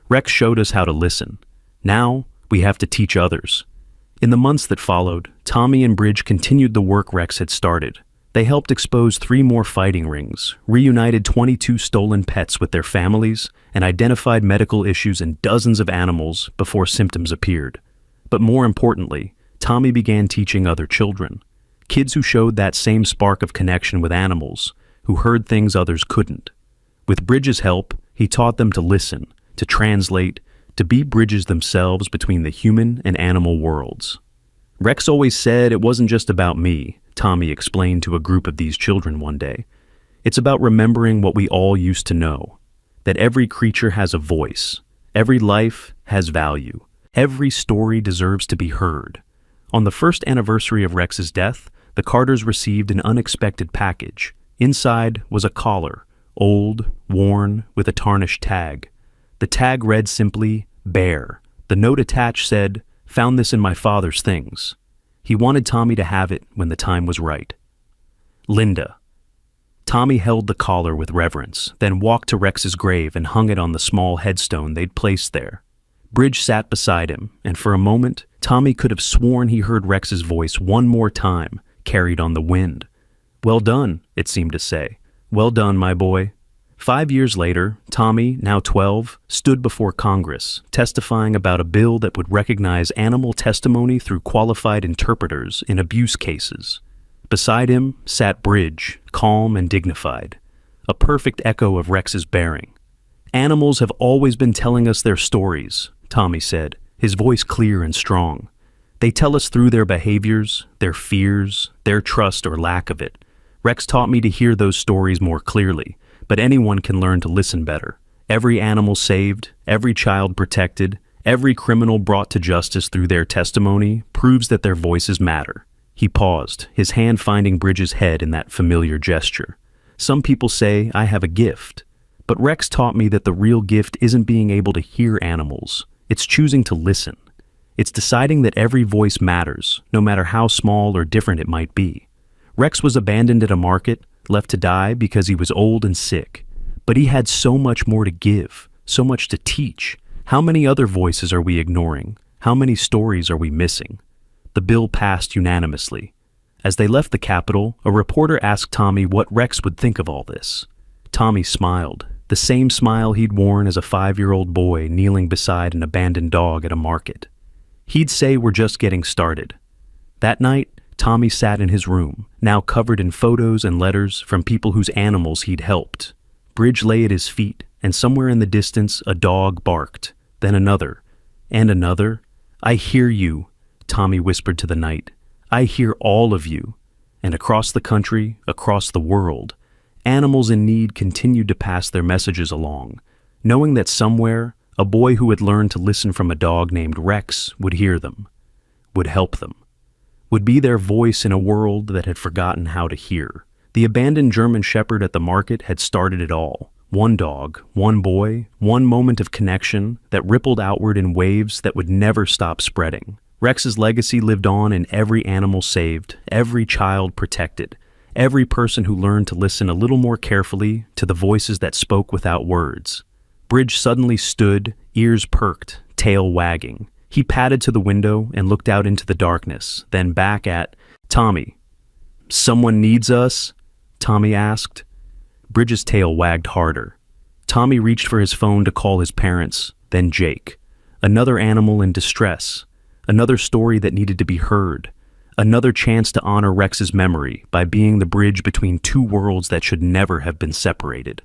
Rex showed us how to listen. Now we have to teach others." In the months that followed, Tommy and Bridge continued the work Rex had started. They helped expose 3 more fighting rings, reunited 22 stolen pets with their families, and identified medical issues in dozens of animals before symptoms appeared. But more importantly, Tommy began teaching other children. Kids who showed that same spark of connection with animals, who heard things others couldn't. With Bridge's help, he taught them to listen, to translate, to be bridges themselves between the human and animal worlds. "Rex always said it wasn't just about me," Tommy explained to a group of these children one day. "It's about remembering what we all used to know, that every creature has a voice, every life has value, every story deserves to be heard." On the first anniversary of Rex's death, the Carters received an unexpected package. Inside was a collar, old, worn, with a tarnished tag. The tag read simply, "Bear." The note attached said, "Found this in my father's things." He wanted Tommy to have it when the time was right. Linda. Tommy held the collar with reverence, then walked to Rex's grave and hung it on the small headstone they'd placed there. Bridge sat beside him, and for a moment, Tommy could have sworn he heard Rex's voice one more time, carried on the wind. "Well done," it seemed to say. "Well done, my boy." 5 years later, Tommy, now 12, stood before Congress, testifying about a bill that would recognize animal testimony through qualified interpreters in abuse cases. Beside him sat Bridge, calm and dignified, a perfect echo of Rex's bearing. "Animals have always been telling us their stories," Tommy said, his voice clear and strong. They tell us through their behaviors, their fears, their trust or lack of it. Rex taught me to hear those stories more clearly, but anyone can learn to listen better. Every animal saved, every child protected, every criminal brought to justice through their testimony proves that their voices matter. He paused, his hand finding Bridge's head in that familiar gesture. Some people say I have a gift, but Rex taught me that the real gift isn't being able to hear animals. It's choosing to listen. It's deciding that every voice matters, no matter how small or different it might be. Rex was abandoned at a market, left to die because he was old and sick. But he had so much more to give, so much to teach. How many other voices are we ignoring? How many stories are we missing? The bill passed unanimously. As they left the Capitol, a reporter asked Tommy what Rex would think of all this. Tommy smiled, the same smile he'd worn as a 5-year-old boy kneeling beside an abandoned dog at a market. He'd say we're just getting started. That night, Tommy sat in his room, now covered in photos and letters from people whose animals he'd helped. Bridge lay at his feet, and somewhere in the distance a dog barked, then another, and another. "I hear you," Tommy whispered to the night. "I hear all of you." And across the country, across the world, animals in need continued to pass their messages along, knowing that somewhere, a boy who had learned to listen from a dog named Rex would hear them, would help them, would be their voice in a world that had forgotten how to hear. The abandoned German Shepherd at the market had started it all. One dog, one boy, one moment of connection that rippled outward in waves that would never stop spreading. Rex's legacy lived on in every animal saved, every child protected, every person who learned to listen a little more carefully to the voices that spoke without words. Bridge suddenly stood, ears perked, tail wagging. He padded to the window and looked out into the darkness, then back at Tommy. "Someone needs us?" Tommy asked. Bridge's tail wagged harder. Tommy reached for his phone to call his parents, then Jake. Another animal in distress. Another story that needed to be heard. Another chance to honor Rex's memory by being the bridge between two worlds that should never have been separated.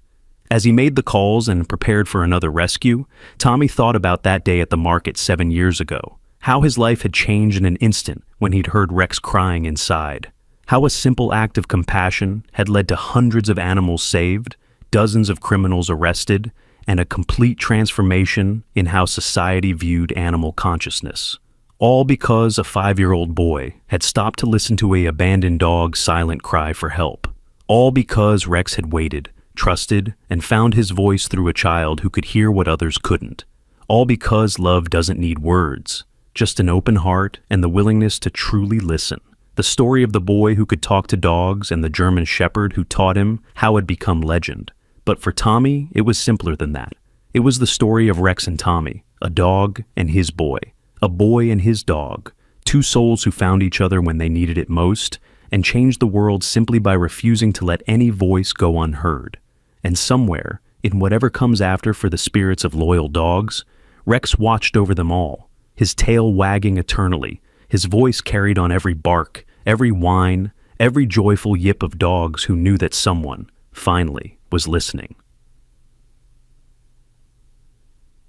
As he made the calls and prepared for another rescue, Tommy thought about that day at the market 7 years ago. How his life had changed in an instant when he'd heard Rex crying inside. How a simple act of compassion had led to hundreds of animals saved, dozens of criminals arrested, and a complete transformation in how society viewed animal consciousness. All because a 5-year-old boy had stopped to listen to an abandoned dog's silent cry for help. All because Rex had waited, trusted, and found his voice through a child who could hear what others couldn't. All because love doesn't need words, just an open heart and the willingness to truly listen. The story of the boy who could talk to dogs and the German Shepherd who taught him how had become legend. But for Tommy, it was simpler than that. It was the story of Rex and Tommy, a dog and his boy, a boy and his dog, two souls who found each other when they needed it most and changed the world simply by refusing to let any voice go unheard. And somewhere, in whatever comes after for the spirits of loyal dogs, Rex watched over them all, his tail wagging eternally, his voice carried on every bark, every whine, every joyful yip of dogs who knew that someone, finally, was listening.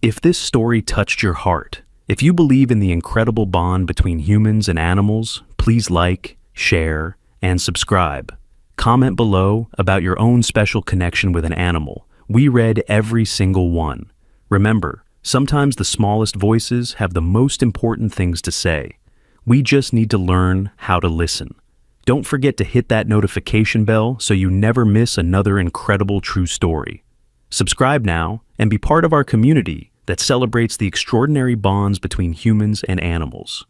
If this story touched your heart, if you believe in the incredible bond between humans and animals, please like, share, and subscribe. Comment below about your own special connection with an animal. We read every single one. Remember, sometimes the smallest voices have the most important things to say. We just need to learn how to listen. Don't forget to hit that notification bell so you never miss another incredible true story. Subscribe now and be part of our community that celebrates the extraordinary bonds between humans and animals.